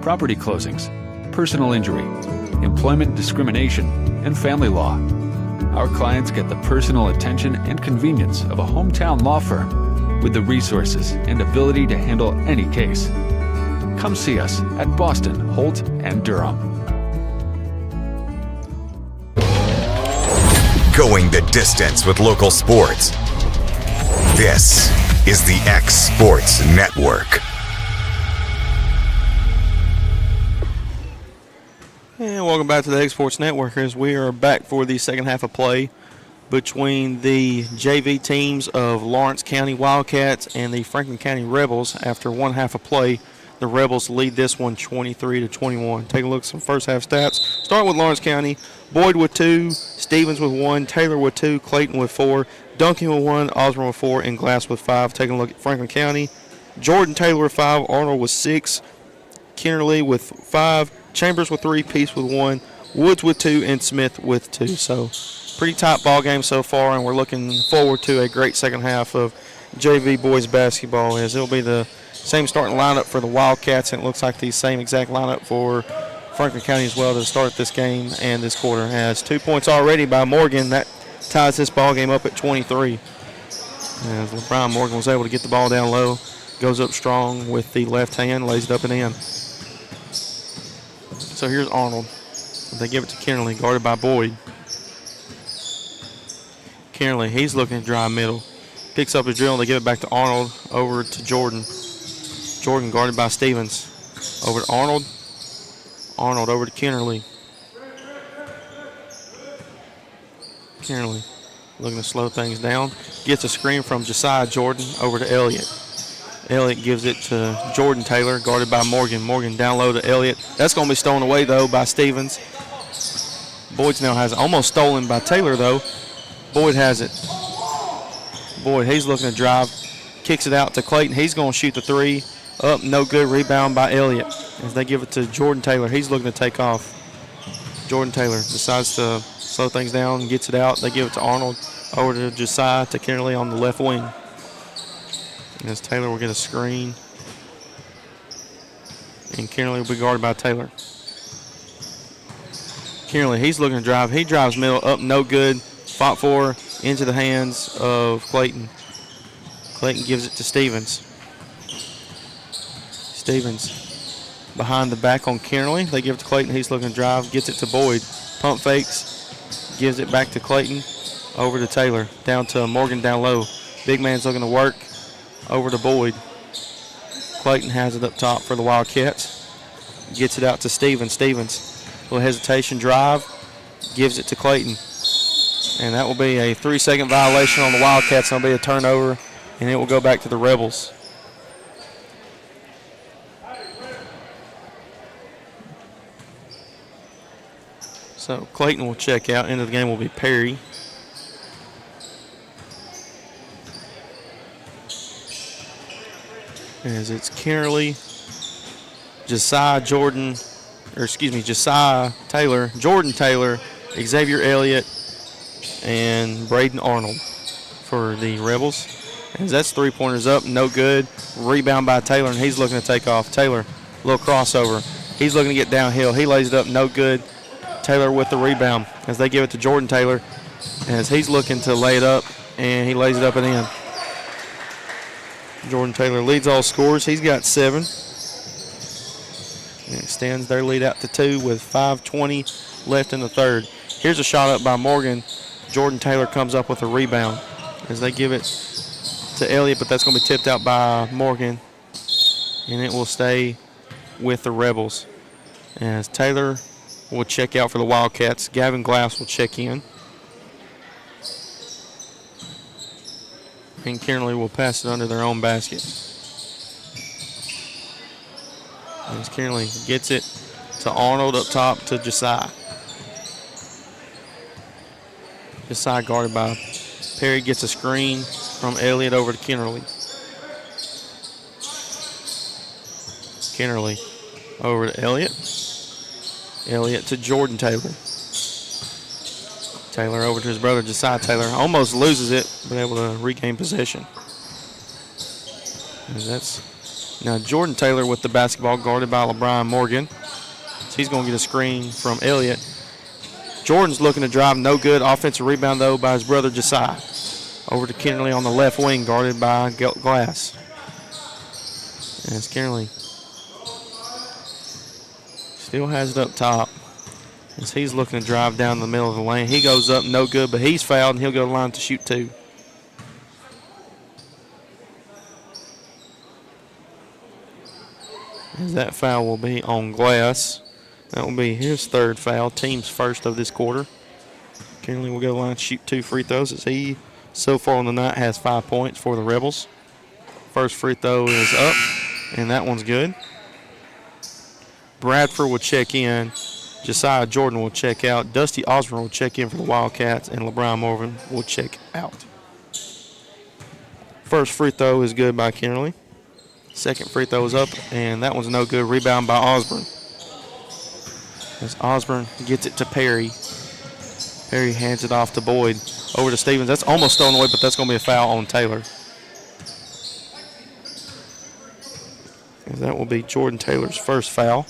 property closings, personal injury, employment discrimination, and family law. Our clients get the personal attention and convenience of a hometown law firm with the resources and ability to handle any case. Come see us at Boston, Holt, and Durham. Going the distance with local sports. This is the X Sports Network. And welcome back to the X Sports Network as we are back for the second half of play between the JV teams of Lawrence County Wildcats and the Franklin County Rebels. After one half of play, the Rebels lead this one 23-21. Take a look at some first half stats. Start with Lawrence County. Boyd with 2, Stevens with 1, Taylor with 2, Clayton with 4, Duncan with 1, Osborne with 4, and Glass with 5. Taking a look at Franklin County. Jordan Taylor with 5, Arnold with 6, Kennerly with 5, Chambers with 3, Peace with 1, Woods with 2, and Smith with 2. So pretty tight ball game so far, and we're looking forward to a great second half of JV boys basketball, as it'll be the same starting lineup for the Wildcats, and it looks like the same exact lineup for Franklin County as well to start this game and this quarter. Has 2 points already by Morgan. That ties this ball game up at 23. As LeBron Morgan was able to get the ball down low, goes up strong with the left hand, lays it up and in. So here's Arnold. They give it to Kennerly, guarded by Boyd. Kennerly, he's looking to drive middle. Picks up a drill, and they give it back to Arnold, over to Jordan. Jordan guarded by Stevens. Over to Arnold. Arnold over to Kennerly. Kennerly looking to slow things down. Gets a screen from Josiah Jordan over to Elliott. Elliott gives it to Jordan Taylor, guarded by Morgan. Morgan down low to Elliott. That's going to be stolen away, though, by Stevens. Boyd now has it. Almost stolen by Taylor, though. Boyd has it. Boyd, he's looking to drive. Kicks it out to Clayton. He's going to shoot the 3. Up, no good. Rebound by Elliott as they give it to Jordan Taylor. He's looking to take off. Jordan Taylor decides to slow things down and gets it out. They give it to Arnold, over to Josiah, to Kennerly on the left wing. As Taylor will get a screen. And Kennerly will be guarded by Taylor. Kennerly, he's looking to drive. He drives middle, up, no good. Fought for, into the hands of Clayton. Clayton gives it to Stevens. Stevens behind the back on Kennerly. They give it to Clayton. He's looking to drive. Gets it to Boyd. Pump fakes. Gives it back to Clayton. Over to Taylor. Down to Morgan down low. Big man's looking to work. Over to Boyd. Clayton has it up top for the Wildcats. Gets it out to Stevens. Stevens, little hesitation drive. Gives it to Clayton. And that will be a 3-second violation on the Wildcats. That'll be a turnover, and it will go back to the Rebels. So Clayton will check out. End of the game will be Perry. As it's Kennerly, Josiah Taylor, Jordan Taylor, Xavier Elliott, and Braden Arnold for the Rebels. As that's 3-pointers up, no good. Rebound by Taylor, and he's looking to take off. Taylor, little crossover. He's looking to get downhill. He lays it up, no good. Taylor with the rebound as they give it to Jordan Taylor, as he's looking to lay it up, and he lays it up and in. Jordan Taylor leads all scorers. He's got 7. And extends their lead out to 2 with 5:20 left in the third. Here's a shot up by Morgan. Jordan Taylor comes up with a rebound as they give it to Elliott, but that's going to be tipped out by Morgan, and it will stay with the Rebels. As Taylor will check out for the Wildcats, Gavin Glass will check in. And Kierley will pass it under their own basket. As Kierley gets it to Arnold up top to Josiah. Josiah guarded by Perry, gets a screen from Elliott over to Kennerly. Kennerly over to Elliott. Elliott to Jordan Taylor. Taylor over to his brother Josiah Taylor. Almost loses it, but able to regain possession. And that's now Jordan Taylor with the basketball, guarded by LeBron Morgan. So he's going to get a screen from Elliott. Jordan's looking to drive, no good. Offensive rebound, though, by his brother Josiah. Over to Kennerly on the left wing, guarded by Glass. And it's Kennerly. Still has it up top as he's looking to drive down the middle of the lane. He goes up, no good, but he's fouled, and he'll go to the line to shoot 2. As that foul will be on Glass. That will be his 3rd foul, team's first of this quarter. Kennerly will go to the line to shoot 2 free throws as he, so far on the night, has 5 points for the Rebels. First free throw is up, and that one's good. Bradford will check in. Josiah Jordan will check out. Dusty Osborne will check in for the Wildcats, and LeBron Morgan will check out. First free throw is good by Kennerly. Second free throw is up, and that one's no good. Rebound by Osborne. As Osborne gets it to Perry. Perry hands it off to Boyd. Over to Stevens. That's almost stolen away, but that's going to be a foul on Taylor. And that will be Jordan Taylor's first foul.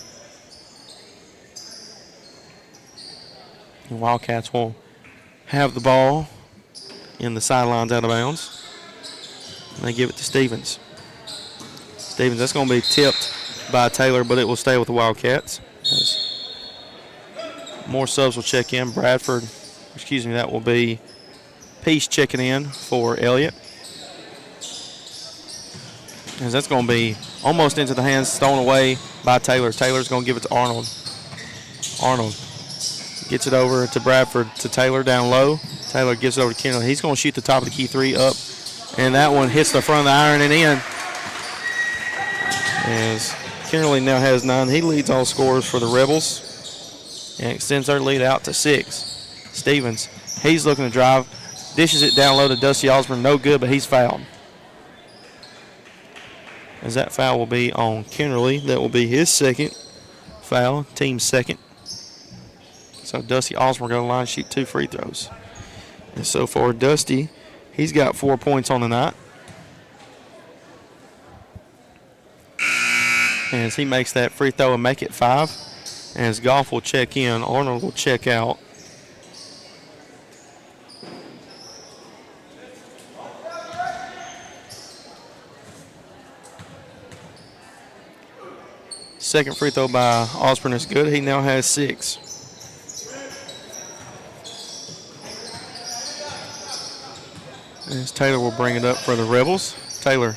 The Wildcats will have the ball in the sidelines out of bounds. And they give it to Stevens. Stevens, that's going to be tipped by Taylor, but it will stay with the Wildcats. More subs will check in. Bradford, that will be Peace checking in for Elliott. As that's going to be almost into the hands, stolen away by Taylor. Taylor's going to give it to Arnold. Arnold gets it over to Bradford, to Taylor down low. Taylor gives it over to Kennerly. He's going to shoot the top of the key 3 up, and that one hits the front of the iron and in. As Kennerly now has 9. He leads all scorers for the Rebels and extends their lead out to 6. Stevens, he's looking to drive, dishes it down low to Dusty Osborne. No good, but he's fouled. As that foul will be on Kennerly. That will be his second foul, team's second. So Dusty Osborne going to line shoot 2 free throws. And so far, Dusty, he's got 4 points on the night. As he makes that free throw and make it 5. As Goff will check in, Arnold will check out. Second free throw by Osborne is good. He now has 6. As Taylor will bring it up for the Rebels. Taylor,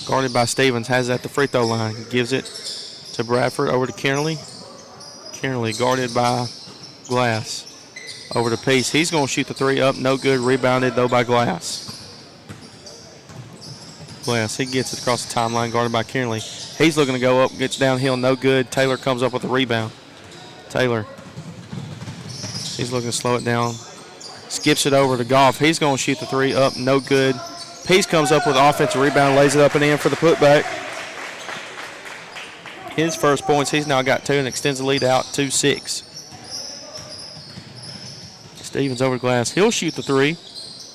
guarded by Stevens, has it at the free throw line. Gives it to Bradford, over to Kennerly. Kennerly guarded by Glass. Over to Peace. He's going to shoot the 3 up. No good. Rebounded, though, by Glass. Glass, he gets it across the timeline, guarded by Kennerly. He's looking to go up, gets downhill, no good. Taylor comes up with a rebound. Taylor, he's looking to slow it down. Skips it over to Goff. He's going to shoot the 3 up, no good. Peace comes up with an offensive rebound, lays it up and in for the putback. His first points, he's now got 2 and extends the lead out to 6. Stevens over to Glass. He'll shoot the 3,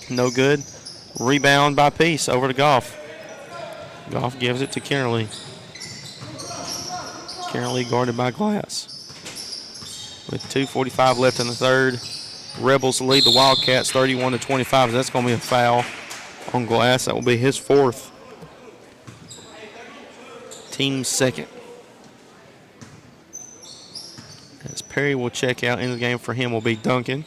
no good. Rebound by Peace, over to Goff. Goff gives it to Kennerly. Kennerly guarded by Glass. With 2:45 left in the third, Rebels lead the Wildcats 31-25. That's going to be a foul on Glass. That will be his 4th. Team's 2nd. As Perry will check out in the game, for him will be Duncan.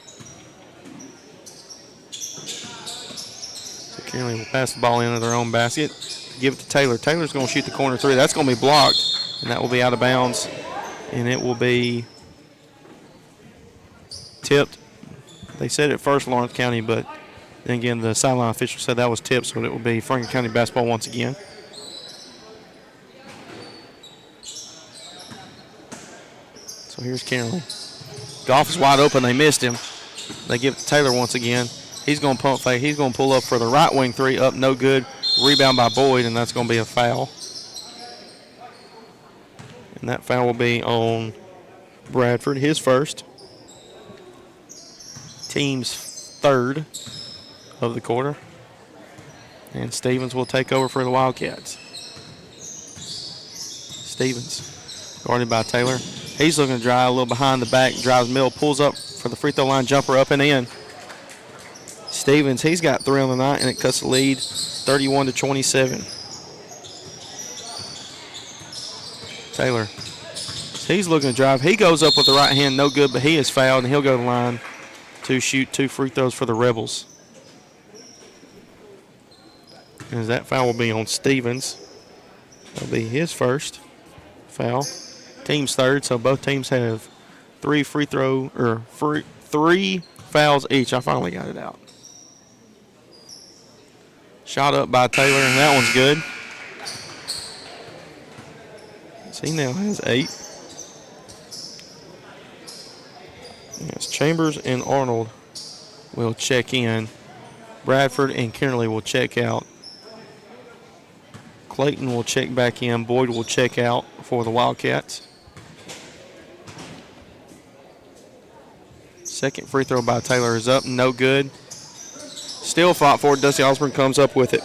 Kearney will pass the ball into their own basket. Give it to Taylor. Taylor's going to shoot the corner three. That's going to be blocked, and that will be out of bounds, and it will be tipped. They said it first, Lawrence County, but then again, the sideline official said that was tipped, so it will be Franklin County basketball once again. So here's Kearney. Goff is wide open. They missed him. They give it to Taylor once again. He's going to pump fake. He's going to pull up for the right wing three. Up, no good. Rebound by Boyd, and that's going to be a foul. And that foul will be on Bradford, his first. Team's third of the quarter. And Stevens will take over for the Wildcats. Stevens, guarded by Taylor. He's looking to drive a little behind the back, drives middle, pulls up for the free throw line, jumper up and in. Stevens, he's got 3 on the night, and it cuts the lead 31-27. Taylor, he's looking to drive. He goes up with the right hand, no good, but he is fouled, and he'll go to the line to shoot 2 free throws for the Rebels. And that foul will be on Stevens. That'll be his first foul. Team's third, so both teams have 3 3 fouls each. I finally got it out. Shot up by Taylor, and that one's good. So he now has 8. Yes, Chambers and Arnold will check in. Bradford and Kearney will check out. Clayton will check back in. Boyd will check out for the Wildcats. Second free throw by Taylor is up, no good. Still fought for it. Dusty Osborne comes up with it.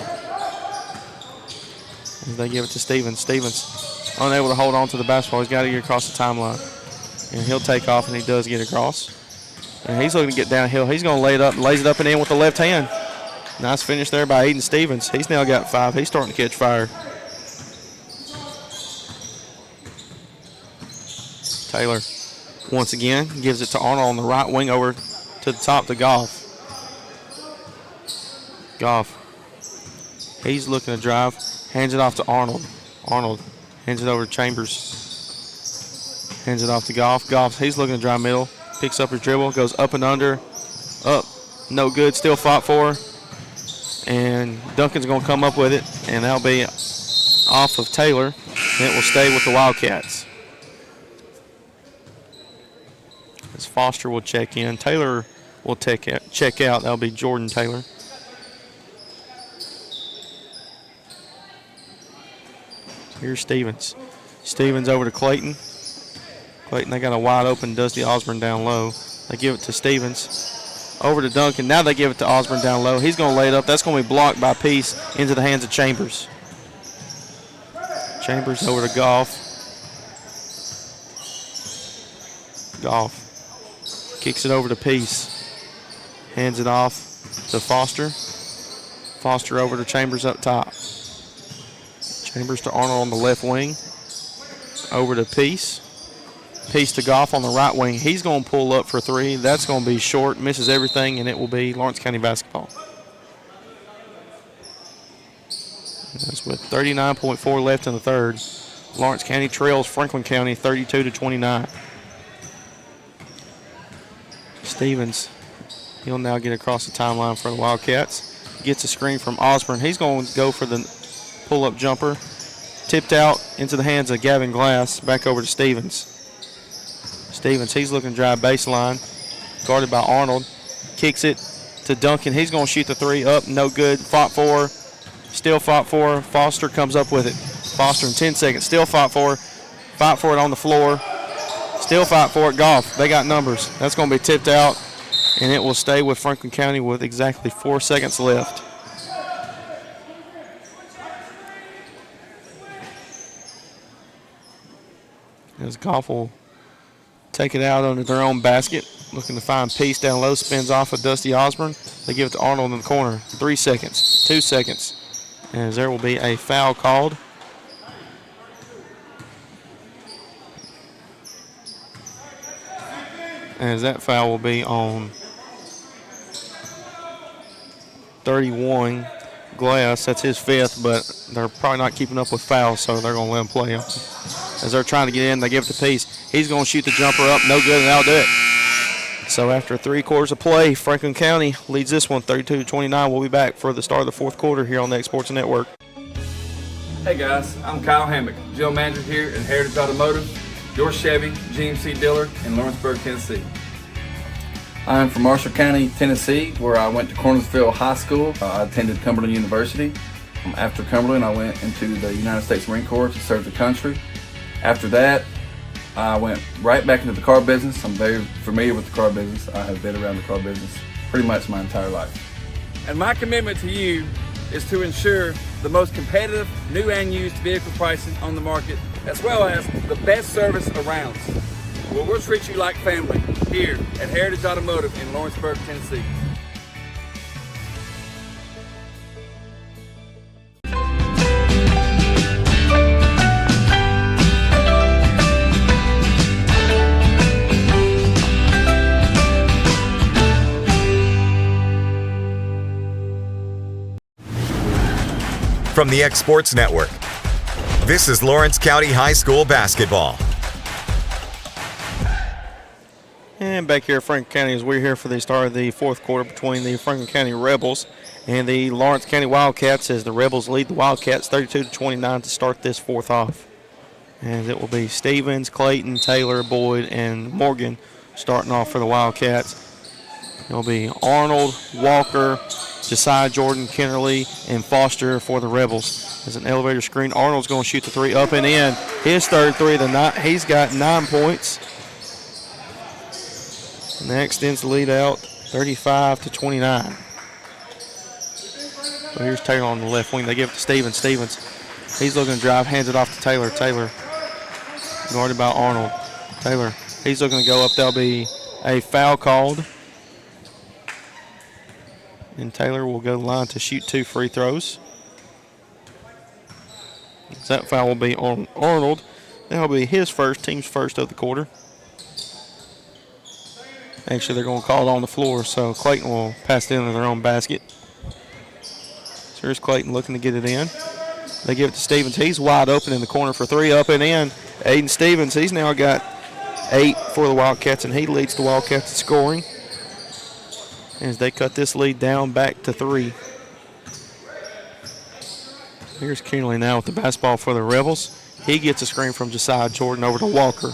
As they give it to Stevens. Stevens unable to hold on to the basketball. He's got to get across the timeline. And he'll take off, and he does get across. And he's looking to get downhill. He's going to lay it up, lays it up and in with the left hand. Nice finish there by Aiden Stevens. He's now got 5. He's starting to catch fire. Taylor, once again, gives it to Arnold on the right wing over to the top to Goff. Goff, he's looking to drive, hands it off to Arnold. Arnold hands it over to Chambers. Hands it off to Goff. Goff, he's looking to drive middle, picks up his dribble, goes up and under, up, no good, still fought for. And Duncan's going to come up with it, and that'll be off of Taylor, and it will stay with the Wildcats. As Foster will check in. Taylor will check out. That'll be Jordan Taylor. Here's Stevens. Stevens over to Clayton. Clayton, they got a wide open Dusty Osborne down low. They give it to Stevens. Over to Duncan. Now they give it to Osborne down low. He's going to lay it up. That's going to be blocked by Peace into the hands of Chambers. Chambers over to Goff. Goff kicks it over to Peace. Hands it off to Foster. Foster over to Chambers up top. Chambers to Arnold on the left wing. Over to Peace. Peace to Goff on the right wing. He's going to pull up for 3. That's going to be short, misses everything, and it will be Lawrence County basketball. And that's with 39.4 left in the third. Lawrence County trails Franklin County 32-29. Stevens, he'll now get across the timeline for the Wildcats. Gets a screen from Osborne. He's going to go for the pull-up jumper. Tipped out into the hands of Gavin Glass. Back over to Stevens. Stevens, he's looking to drive baseline. Guarded by Arnold. Kicks it to Duncan. He's going to shoot the 3 up. No good. Fought for. Still fought for. Foster comes up with it. Foster in 10 seconds. Still fought for. Fight for it on the floor. Still fight for it. Goff. They got numbers. That's going to be tipped out, and it will stay with Franklin County with exactly 4 seconds left. As Goff will take it out under their own basket. Looking to find Peace down low. Spins off of Dusty Osborne. They give it to Arnold in the corner. 3 seconds. 2 seconds. As there will be a foul called. As that foul will be on 31. glass. That's his 5th, but they're probably not keeping up with fouls, so they're going to let him play him. As they're trying to get in, they give it to Peace. He's going to shoot the jumper up. No good, and that'll do it. So after 3 quarters of play, Franklin County leads this one 32-29. We'll be back for the start of the 4th quarter here on the X Sports Network. Hey guys, I'm Kyle Hammock, General Manager here at Heritage Automotive, your Chevy GMC dealer in Lawrenceburg, Tennessee. I'm from Marshall County, Tennessee, where I went to Cornersville High School. I attended Cumberland University. After Cumberland, I went into the United States Marine Corps to serve the country. After that, I went right back into the car business. I'm very familiar with the car business. I have been around the car business pretty much my entire life. And my commitment to you is to ensure the most competitive new and used vehicle pricing on the market, as well as the best service around. Well, we'll treat you like family here at Heritage Automotive in Lawrenceburg, Tennessee. From the X Sports Network, this is Lawrence County High School basketball. And back here at Franklin County as we're here for the start of the 4th quarter between the Franklin County Rebels and the Lawrence County Wildcats, as the Rebels lead the Wildcats 32-29 to start this 4th off. And it will be Stevens, Clayton, Taylor, Boyd, and Morgan starting off for the Wildcats. It will be Arnold, Walker, Josiah Jordan, Kennerly, and Foster for the Rebels. As an elevator screen, Arnold's going to shoot the 3 up and in. His 3rd 3 of the night. He's got 9 points. And that extends the lead out 35-29. So here's Taylor on the left wing. They give it to Stevens. Stevens, he's looking to drive, hands it off to Taylor. Taylor guarded by Arnold. Taylor, he's looking to go up. There'll be a foul called. And Taylor will go to the line to shoot 2 free throws. That foul will be on Arnold. That'll be his first, team's first of the quarter. Actually, they're going to call it on the floor, so Clayton will pass it into their own basket. So here's Clayton looking to get it in. They give it to Stevens. He's wide open in the corner for 3 up and in. Aiden Stevens, he's now got 8 for the Wildcats, and he leads the Wildcats in scoring as they cut this lead down back to 3. Here's Kennerly now with the basketball for the Rebels. He gets a screen from Josiah Jordan over to Walker.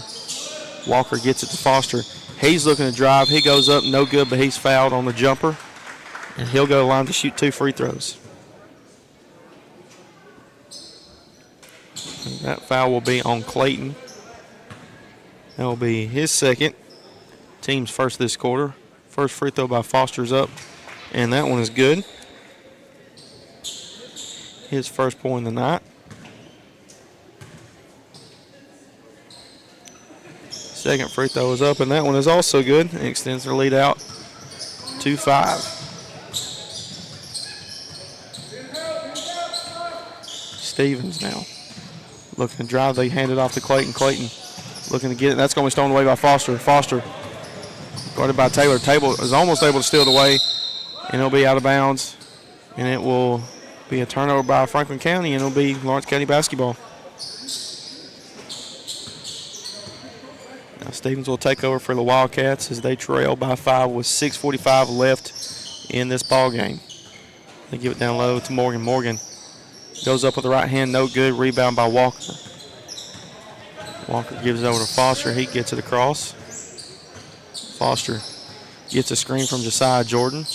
Walker gets it to Foster. He's looking to drive. He goes up, no good, but he's fouled on the jumper. And he'll go to the line to shoot 2 free throws. And that foul will be on Clayton. That will be his second. Team's first this quarter. First free throw by Foster's up, and that one is good. His first point of the night. Second free throw is up, and that one is also good. It extends their lead out 2-5. Stevens now looking to drive. They hand it off to Clayton. Clayton looking to get it. That's going to be stolen away by Foster. Foster guarded by Taylor. Taylor is almost able to steal it away, and it'll be out of bounds. And it will be a turnover by Franklin County, and it'll be Lawrence County basketball. Now Stevens will take over for the Wildcats as they trail by 5 with 6:45 left in this ball game. They give it down low to Morgan. Morgan goes up with the right hand, no good. Rebound by Walker. Walker gives it over to Foster. He gets it across. Foster gets a screen from Josiah Jordan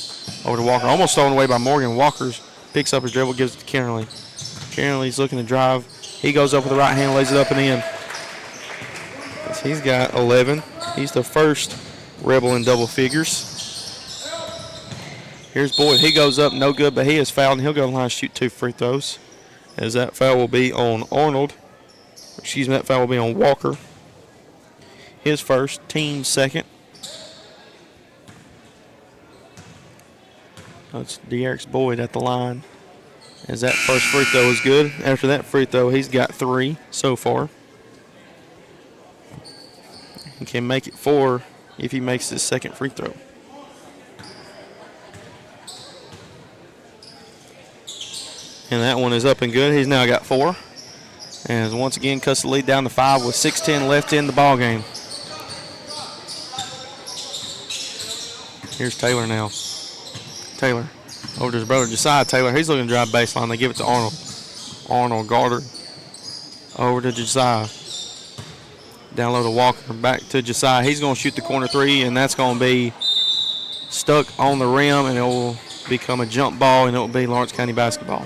over to Walker. Almost stolen away by Morgan. Walker picks up his dribble, gives it to Kennerly. Kennerly's looking to drive. He goes up with the right hand, lays it up and in. He's got 11. He's the first Rebel in double figures. Here's Boyd. He goes up, no good, but he is fouled, and he'll go to the line to shoot 2 free throws. As that foul will be on Arnold. Excuse me, that foul will be on Walker. His first, team second. That's De'Eric Boyd at the line. As that first free throw is good. After that free throw, he's got 3 so far. He can make it 4 if he makes his second free throw. And that one is up and good. He's now got 4. And once again cuts the lead down to 5 with 6:10 left in the ball game. Here's Taylor now. Taylor over to his brother Josiah Taylor. He's looking to drive baseline. They give it to Arnold. Arnold Garter over to Josiah. Down low to Walker. Back to Josiah. He's going to shoot the corner 3, and that's going to be stuck on the rim, and it will become a jump ball, and it will be Lawrence County basketball.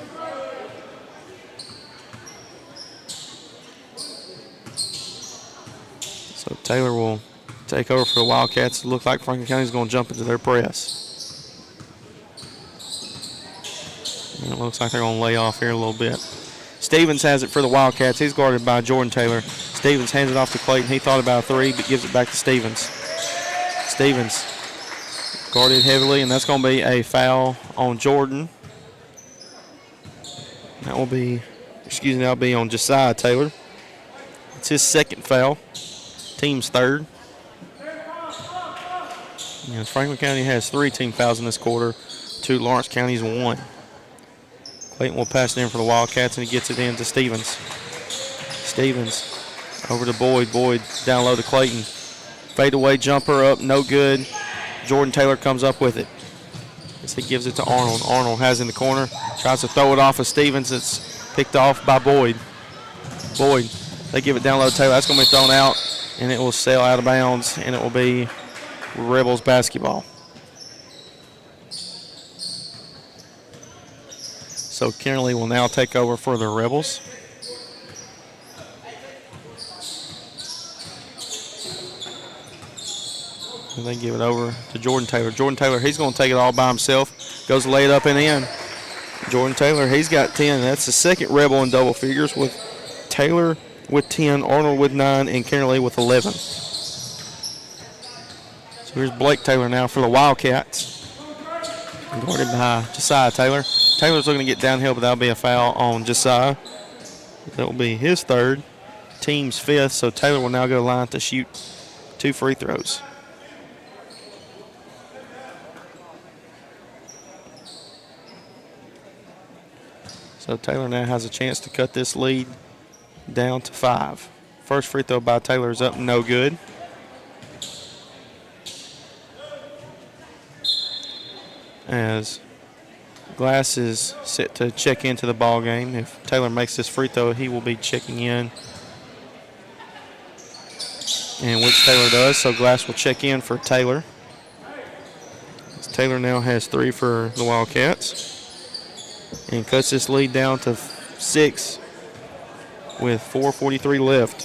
So Taylor will take over for the Wildcats. It looks like Franklin County is going to jump into their press. And it looks like they're going to lay off here a little bit. Stevens has it for the Wildcats. He's guarded by Jordan Taylor. Stevens hands it off to Clayton. He thought about a 3, but gives it back to Stevens. Stevens guarded heavily, and that's going to be a foul on Jordan. That'll be on Josiah Taylor. It's his 2nd foul. Team's 3rd. And Franklin County has 3 team fouls in this quarter. 2 Lawrence County's 1. Clayton will pass it in for the Wildcats, and he gets it in to Stevens. Stevens over to Boyd. Boyd down low to Clayton. Fadeaway jumper up, no good. Jordan Taylor comes up with it. As he gives it to Arnold. Arnold has it in the corner. Tries to throw it off of Stevens. It's picked off by Boyd. Boyd, they give it down low to Taylor. That's going to be thrown out, and it will sail out of bounds, and it will be Rebels basketball. So Kennerly will now take over for the Rebels. And they give it over to Jordan Taylor. Jordan Taylor, he's going to take it all by himself. Goes to lay it up and in. Jordan Taylor, he's got 10. That's the 2nd Rebel in double figures with Taylor with 10, Arnold with 9, and Kennerly with 11. So here's Blake Taylor now for the Wildcats. Guarded by Josiah Taylor. Taylor's looking to get downhill, but that'll be a foul on Josiah. That will be his 3rd, team's 5th, so Taylor will now go line to shoot 2 free throws. So Taylor now has a chance to cut this lead down to 5. First free throw by Taylor is up, no good. As Glass is set to check into the ball game. If Taylor makes this free throw, he will be checking in, and which Taylor does. So Glass will check in for Taylor. Taylor now has 3 for the Wildcats and cuts this lead down to 6 with 4:43 left.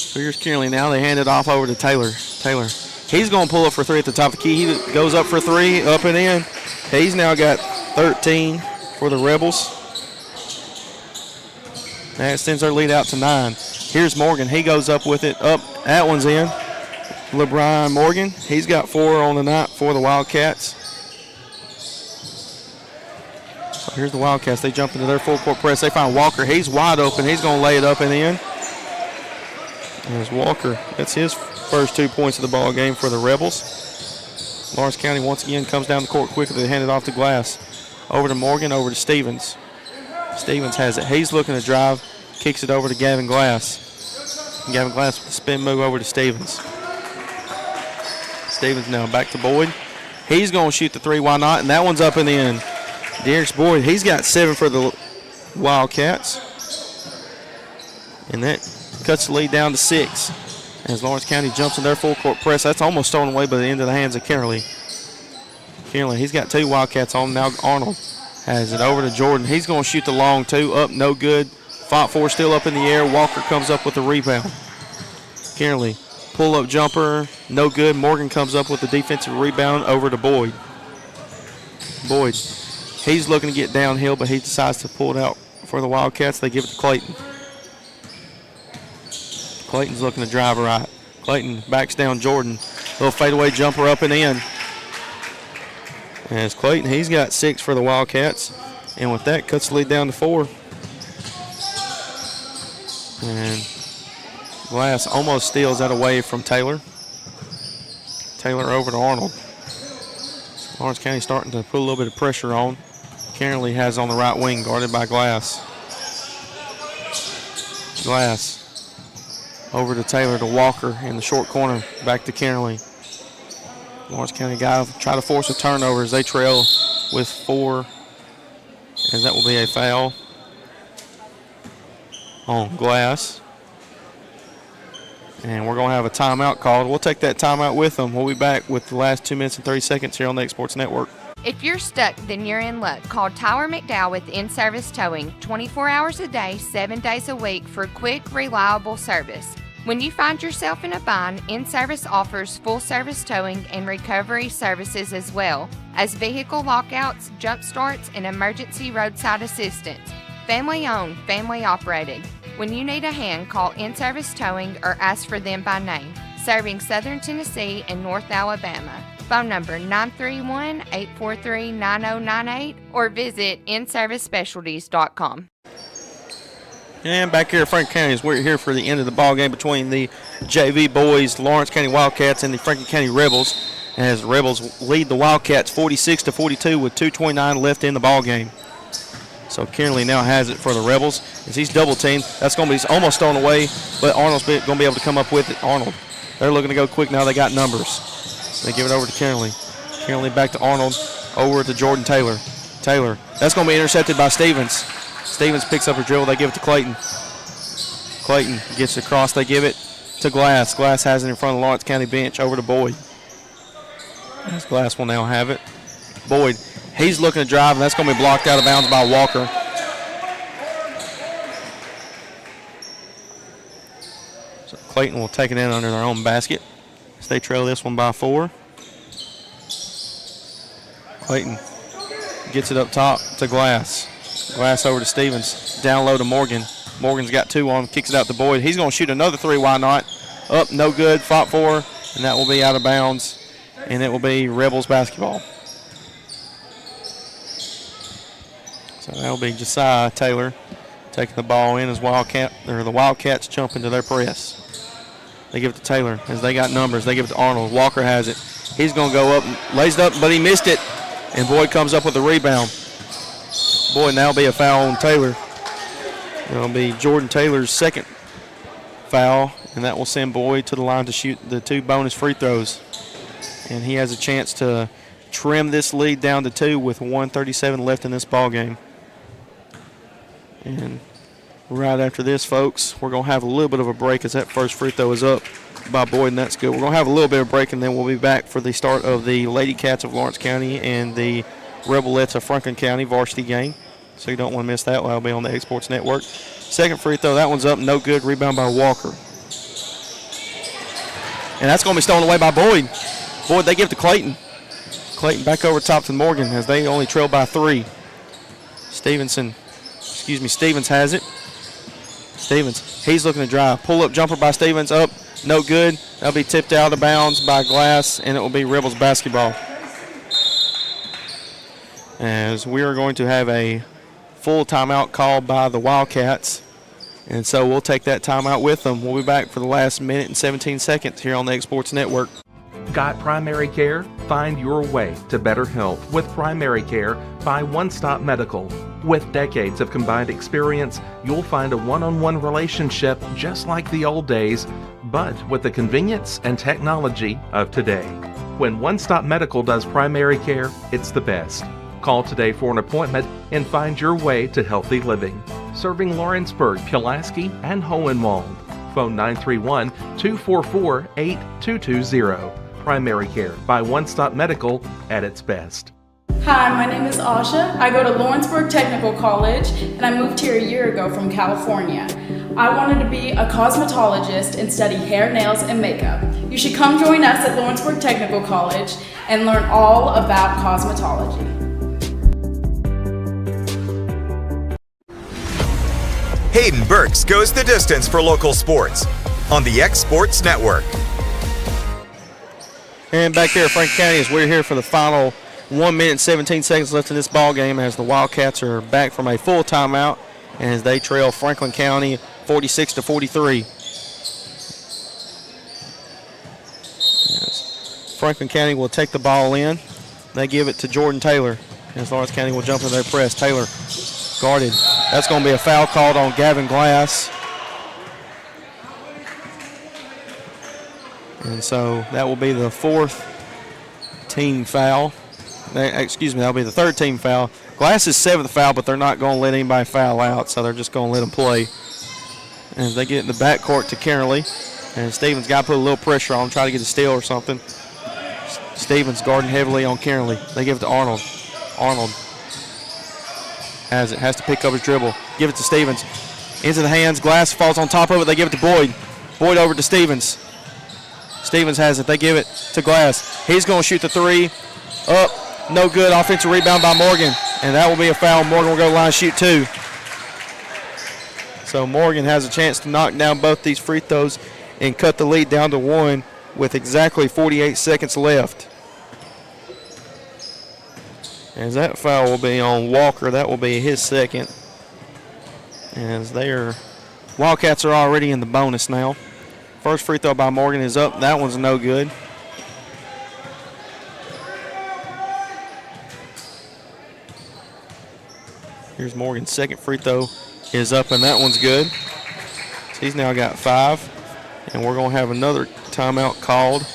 So here's Kennerly now. They hand it off over to Taylor. Taylor. He's going to pull up for 3 at the top of the key. He goes up for 3, up and in. He's now got 13 for the Rebels. That extends their lead out to 9. Here's Morgan. He goes up with it. Up. That one's in. LeBron Morgan. He's got 4 on the night for the Wildcats. So here's the Wildcats. They jump into their full court press. They find Walker. He's wide open. He's going to lay it up and in. There's Walker. That's his first 2 points of the ball game for the Rebels. Lawrence County once again comes down the court quickly. They hand it off to Glass. Over to Morgan, over to Stevens. Stevens has it. He's looking to drive, kicks it over to Gavin Glass. And Gavin Glass with the spin move over to Stevens. Stevens now back to Boyd. He's going to shoot the 3, why not? And that one's up and in. Darius Boyd, he's got 7 for the Wildcats. And that cuts the lead down to 6. As Lawrence County jumps in their full court press. That's almost stolen away by the end of the hands of Kennerly. Kennerly, he's got 2 Wildcats on. Now Arnold has it over to Jordan. He's going to shoot the long 2. Up, no good. Fought for, still up in the air. Walker comes up with the rebound. Kennerly, pull-up jumper, no good. Morgan comes up with the defensive rebound over to Boyd. Boyd, he's looking to get downhill, but he decides to pull it out for the Wildcats. They give it to Clayton. Clayton's looking to drive right. Clayton backs down Jordan. Little fadeaway jumper up and in. As Clayton, he's got 6 for the Wildcats. And with that, cuts the lead down to 4. And Glass almost steals that away from Taylor. Taylor over to Arnold. Lawrence County starting to put a little bit of pressure on. Kennerly has on the right wing, guarded by Glass. Glass over to Taylor to Walker in the short corner, back to Kennerly. Lawrence County guy try to force a turnover as they trail with 4, as that will be a foul on Glass. And we're going to have a timeout called. We'll take that timeout with them. We'll be back with the last 2 minutes and 30 seconds here on the X Sports Network. If you're stuck, then you're in luck. Call Tyler McDowell with In-Service Towing, 24 hours a day, 7 days a week for quick, reliable service. When you find yourself in a bind, In-Service offers full-service towing and recovery services as well as vehicle lockouts, jump starts, and emergency roadside assistance. Family-owned, family-operated. When you need a hand, call In-Service Towing or ask for them by name. Serving Southern Tennessee and North Alabama. Phone number 931-843-9098 or visit inservicespecialties.com. And back here at Franklin County, as we're here for the end of the ball game between the JV boys, Lawrence County Wildcats, and the Franklin County Rebels, as the Rebels lead the Wildcats 46-42 with 2:29 left in the ball game. So Kennerly now has it for the Rebels as he's double teamed. That's going to be almost thrown away, but Arnold's going to be able to come up with it. Arnold, they're looking to go quick now. They got numbers. They give it over to Kennerly. Kennerly back to Arnold, over to Jordan Taylor. Taylor, that's going to be intercepted by Stevens. Stevens picks up her dribble. They give it to Clayton. Clayton gets it across. They give it to Glass. Glass has it in front of the Lawrence County bench, over to Boyd. As Glass will now have it. Boyd, he's looking to drive, and that's going to be blocked out of bounds by Walker. So Clayton will take it in under their own basket. They trail this one by 4. Clayton gets it up top to Glass. Glass over to Stevens. Down low to Morgan. Morgan's got 2 on him. Kicks it out to Boyd. He's going to shoot another 3. Why not? Up, no good. Fought for, and that will be out of bounds. And it will be Rebels basketball. So that will be Josiah Taylor taking the ball in as the Wildcats jump into their press. They give it to Taylor as they got numbers. They give it to Arnold. Walker has it. He's going to go up, lays it up, but he missed it. And Boyd comes up with the rebound. Boyd, now be a foul on Taylor. It'll be Jordan Taylor's second foul, and that will send Boyd to the line to shoot the 2 bonus free throws. And he has a chance to trim this lead down to 2 with 1:37 left in this ball game. And right after this, folks, we're going to have a little bit of a break as that first free throw is up by Boyd, and that's good. We're going to have a little bit of break, and then we'll be back for the start of the Lady Cats of Lawrence County and the Rebelettes of Franklin County varsity game. So you don't want to miss that. That'll be on the X Sports Network. Second free throw, that one's up, no good. Rebound by Walker. And that's going to be stolen away by Boyd. Boyd, they give it to Clayton. Clayton back over top to Morgan as they only trail by 3. Stevens has it. Stevens, he's looking to drive. Pull-up jumper by Stevens, up, no good. That'll be tipped out of bounds by Glass, and it will be Rebels basketball. As we are going to have a full timeout called by the Wildcats, and so we'll take that timeout with them. We'll be back for the last minute and 17 seconds here on the X Sports Network. Got primary care? Find your way to better health with primary care by One Stop Medical. With decades of combined experience, you'll find a one-on-one relationship just like the old days, but with the convenience and technology of today. When One Stop Medical does primary care, it's the best. Call today for an appointment and find your way to healthy living. Serving Lawrenceburg, Pulaski, and Hohenwald. Phone 931-244-8220. Primary care by One Stop Medical at its best. Hi, my name is Asha. I go to Lawrenceburg Technical College, and I moved here a year ago from California. I wanted to be a cosmetologist and study hair, nails, and makeup. You should come join us at Lawrenceburg Technical College and learn all about cosmetology. Hayden Burks goes the distance for local sports on the X Sports Network. And back here at Franklin County, as we're here for the final 1 minute and 17 seconds left in this ball game, as the Wildcats are back from a full timeout and as they trail Franklin County 46-43. Yes. Franklin County will take the ball in. They give it to Jordan Taylor. As Lawrence County will jump in their press. Taylor guarded. That's going to be a foul called on Gavin Glass. And so that will be the fourth team foul. Excuse me, that'll be the third team foul. Glass is seventh foul, but they're not going to let anybody foul out, so they're just going to let them play. And they get in the backcourt to Kennerly. And Stevens got to put a little pressure on him, try to get a steal or something. Stevens guarding heavily on Kennerly. They give it to Arnold. Arnold has to pick up his dribble. Give it to Stevens. Into the hands. Glass falls on top of it. They give it to Boyd. Boyd over to Stevens. Stevens has it. They give it to Glass. He's going to shoot the three. Up. No good. Offensive rebound by Morgan. And that will be a foul. Morgan will go to the line and shoot two. So Morgan has a chance to knock down both these free throws and cut the lead down to one with exactly 48 seconds left. As that foul will be on Walker, that will be his second. As Wildcats are already in the bonus now. First free throw by Morgan is up. That one's no good. Here's Morgan's second free throw is up, and that one's good. So he's now got 5. And we're going to have another timeout called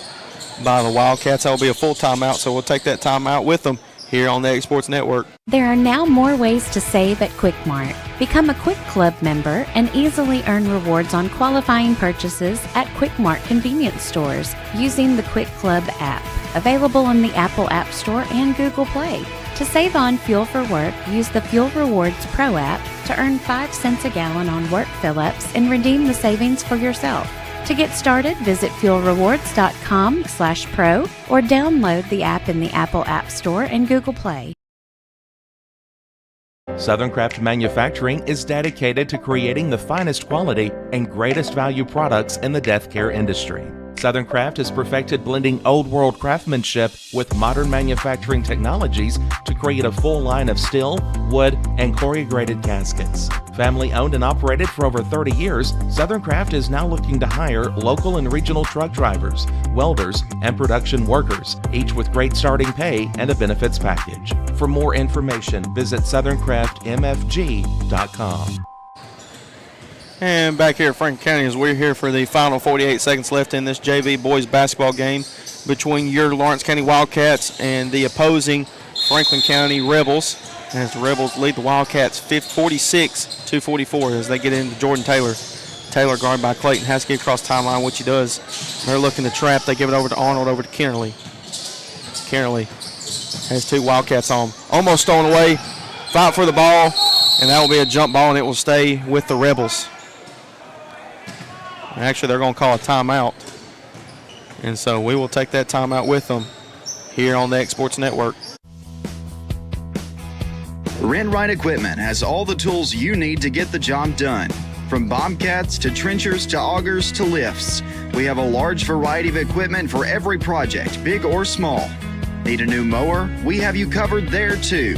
by the Wildcats. That will be a full timeout, so we'll take that timeout with them here on the Egg Sports Network. There are now more ways to save at Quick Mart. Become a Quick Club member and easily earn rewards on qualifying purchases at Quick Mart convenience stores using the Quick Club app, available in the Apple App Store and Google Play. To save on fuel for work, use the Fuel Rewards Pro app to earn 5 cents a gallon on work fill-ups and redeem the savings for yourself. To get started, visit fuelrewards.com/pro or download the app in the Apple App Store and Google Play. Southern Craft Manufacturing is dedicated to creating the finest quality and greatest value products in the death care industry. Southern Craft has perfected blending old world craftsmanship with modern manufacturing technologies to create a full line of steel, wood, and corrugated caskets. Family owned and operated for over 30 years, Southern Craft is now looking to hire local and regional truck drivers, welders, and production workers, each with great starting pay and a benefits package. For more information, visit SouthernCraftMFG.com. And back here at Franklin County, as we're here for the final 48 seconds left in this JV boys basketball game between your Lawrence County Wildcats and the opposing Franklin County Rebels, as the Rebels lead the Wildcats 46-44 as they get into Jordan Taylor. Taylor guarded by Clayton Haskell across timeline, which he does. They're looking to trap. They give it over to Arnold, over to Kennerly. Kennerly has 2 Wildcats on him. Almost stolen away. Fight for the ball, and that will be a jump ball, and it will stay with the Rebels. Actually, they're going to call a timeout. And so we will take that timeout with them here on the Egg Sports Network. Rent-Right Equipment has all the tools you need to get the job done. From bobcats to trenchers to augers to lifts. We have a large variety of equipment for every project, big or small. Need a new mower? We have you covered there too.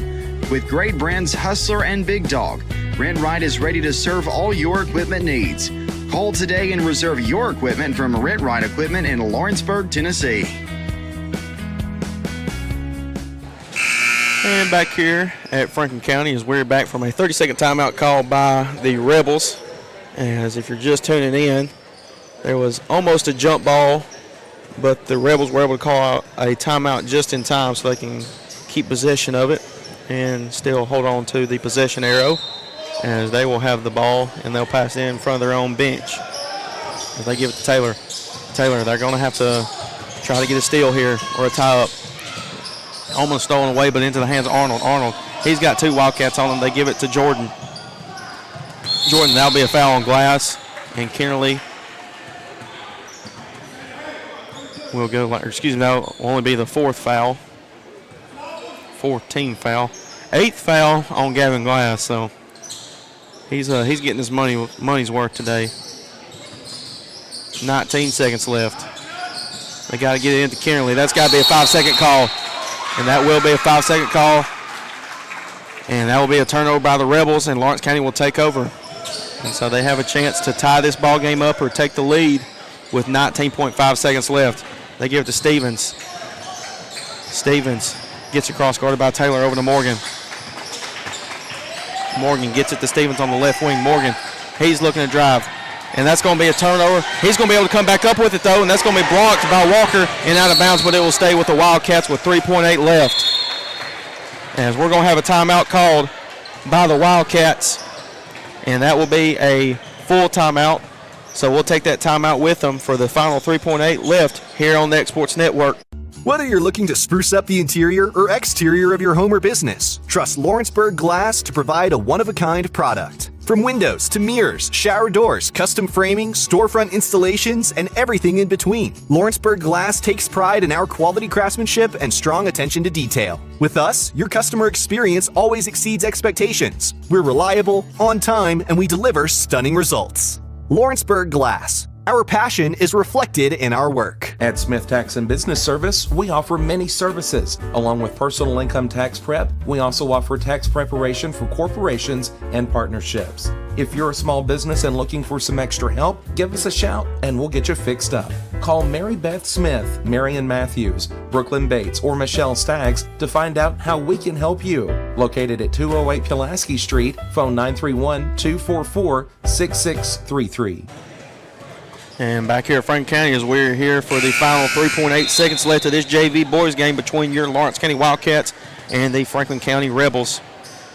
With great brands Hustler and Big Dog, Rent-Right is ready to serve all your equipment needs. Call today and reserve your equipment from Rent-Right Equipment in Lawrenceburg, Tennessee. And back here at Franklin County as we're back from a 30-second timeout called by the Rebels. As if you're just tuning in, there was almost a jump ball, but the Rebels were able to call out a timeout just in time so they can keep possession of it and still hold on to the possession arrow, as they will have the ball and they'll pass it in front of their own bench as they give it to Taylor. Taylor, they're going to have to try to get a steal here or a tie-up. Almost stolen away, but into the hands of Arnold. Arnold, he's got 2 Wildcats on him. They give it to Jordan. Jordan, that'll be a foul on Glass. And Kennerly will go, that'll only be the 4th foul. 4th team foul. 8th foul on Gavin Glass, so he's getting his money's worth today. 19 seconds left. They got to get it into Kennerly. That's got to be a 5-second call. And that will be a 5-second call. And that will be a turnover by the Rebels, and Lawrence County will take over. And so they have a chance to tie this ball game up or take the lead with 19.5 seconds left. They give it to Stevens. Stevens Gets across, guarded by Taylor, over to Morgan. Morgan gets it to Stevens on the left wing. Morgan, he's looking to drive. And that's going to be a turnover. He's going to be able to come back up with it, though, and that's going to be blocked by Walker and out of bounds, but it will stay with the Wildcats with 3.8 left. As we're going to have a timeout called by the Wildcats, and that will be a full timeout. So we'll take that timeout with them for the final 3.8 left here on the X Sports Network. Whether you're looking to spruce up the interior or exterior of your home or business, trust Lawrenceburg Glass to provide a one-of-a-kind product. From windows to mirrors, shower doors, custom framing, storefront installations, and everything in between, Lawrenceburg Glass takes pride in our quality craftsmanship and strong attention to detail. With us, your customer experience always exceeds expectations. We're reliable, on time, and we deliver stunning results. Lawrenceburg Glass. Our passion is reflected in our work. At Smith Tax and Business Service, we offer many services. Along with personal income tax prep, we also offer tax preparation for corporations and partnerships. If you're a small business and looking for some extra help, give us a shout and we'll get you fixed up. Call Mary Beth Smith, Marion Matthews, Brooklyn Bates, or Michelle Staggs to find out how we can help you. Located at 208 Pulaski Street, phone 931-244-6633. And back here at Franklin County as we're here for the final 3.8 seconds left of this JV boys game between your Lawrence County Wildcats and the Franklin County Rebels.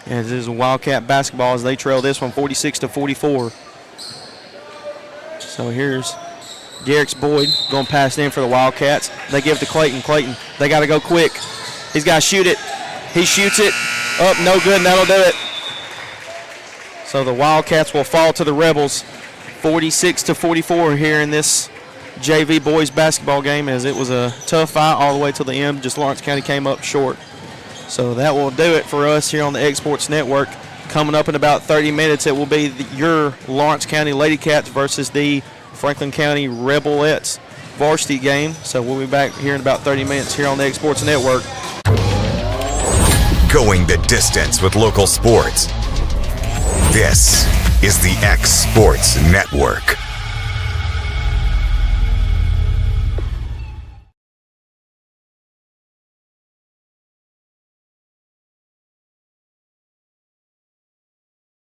And this is Wildcat basketball as they trail this one 46-44. So here's Garrix Boyd going to pass it in for the Wildcats. They give it to Clayton. Clayton, they got to go quick. He's got to shoot it. He shoots it. Up, no good, and that'll do it. So the Wildcats will fall to the Rebels 46-44 here in this JV boys basketball game, as it was a tough fight all the way to the end. Just Lawrence County came up short. So that will do it for us here on the X Sports Network. Coming up in about 30 minutes, it will be your Lawrence County Lady Cats versus the Franklin County Rebelettes varsity game. So we'll be back here in about 30 minutes here on the X Sports Network. Going the distance with local sports. This is the X Sports Network.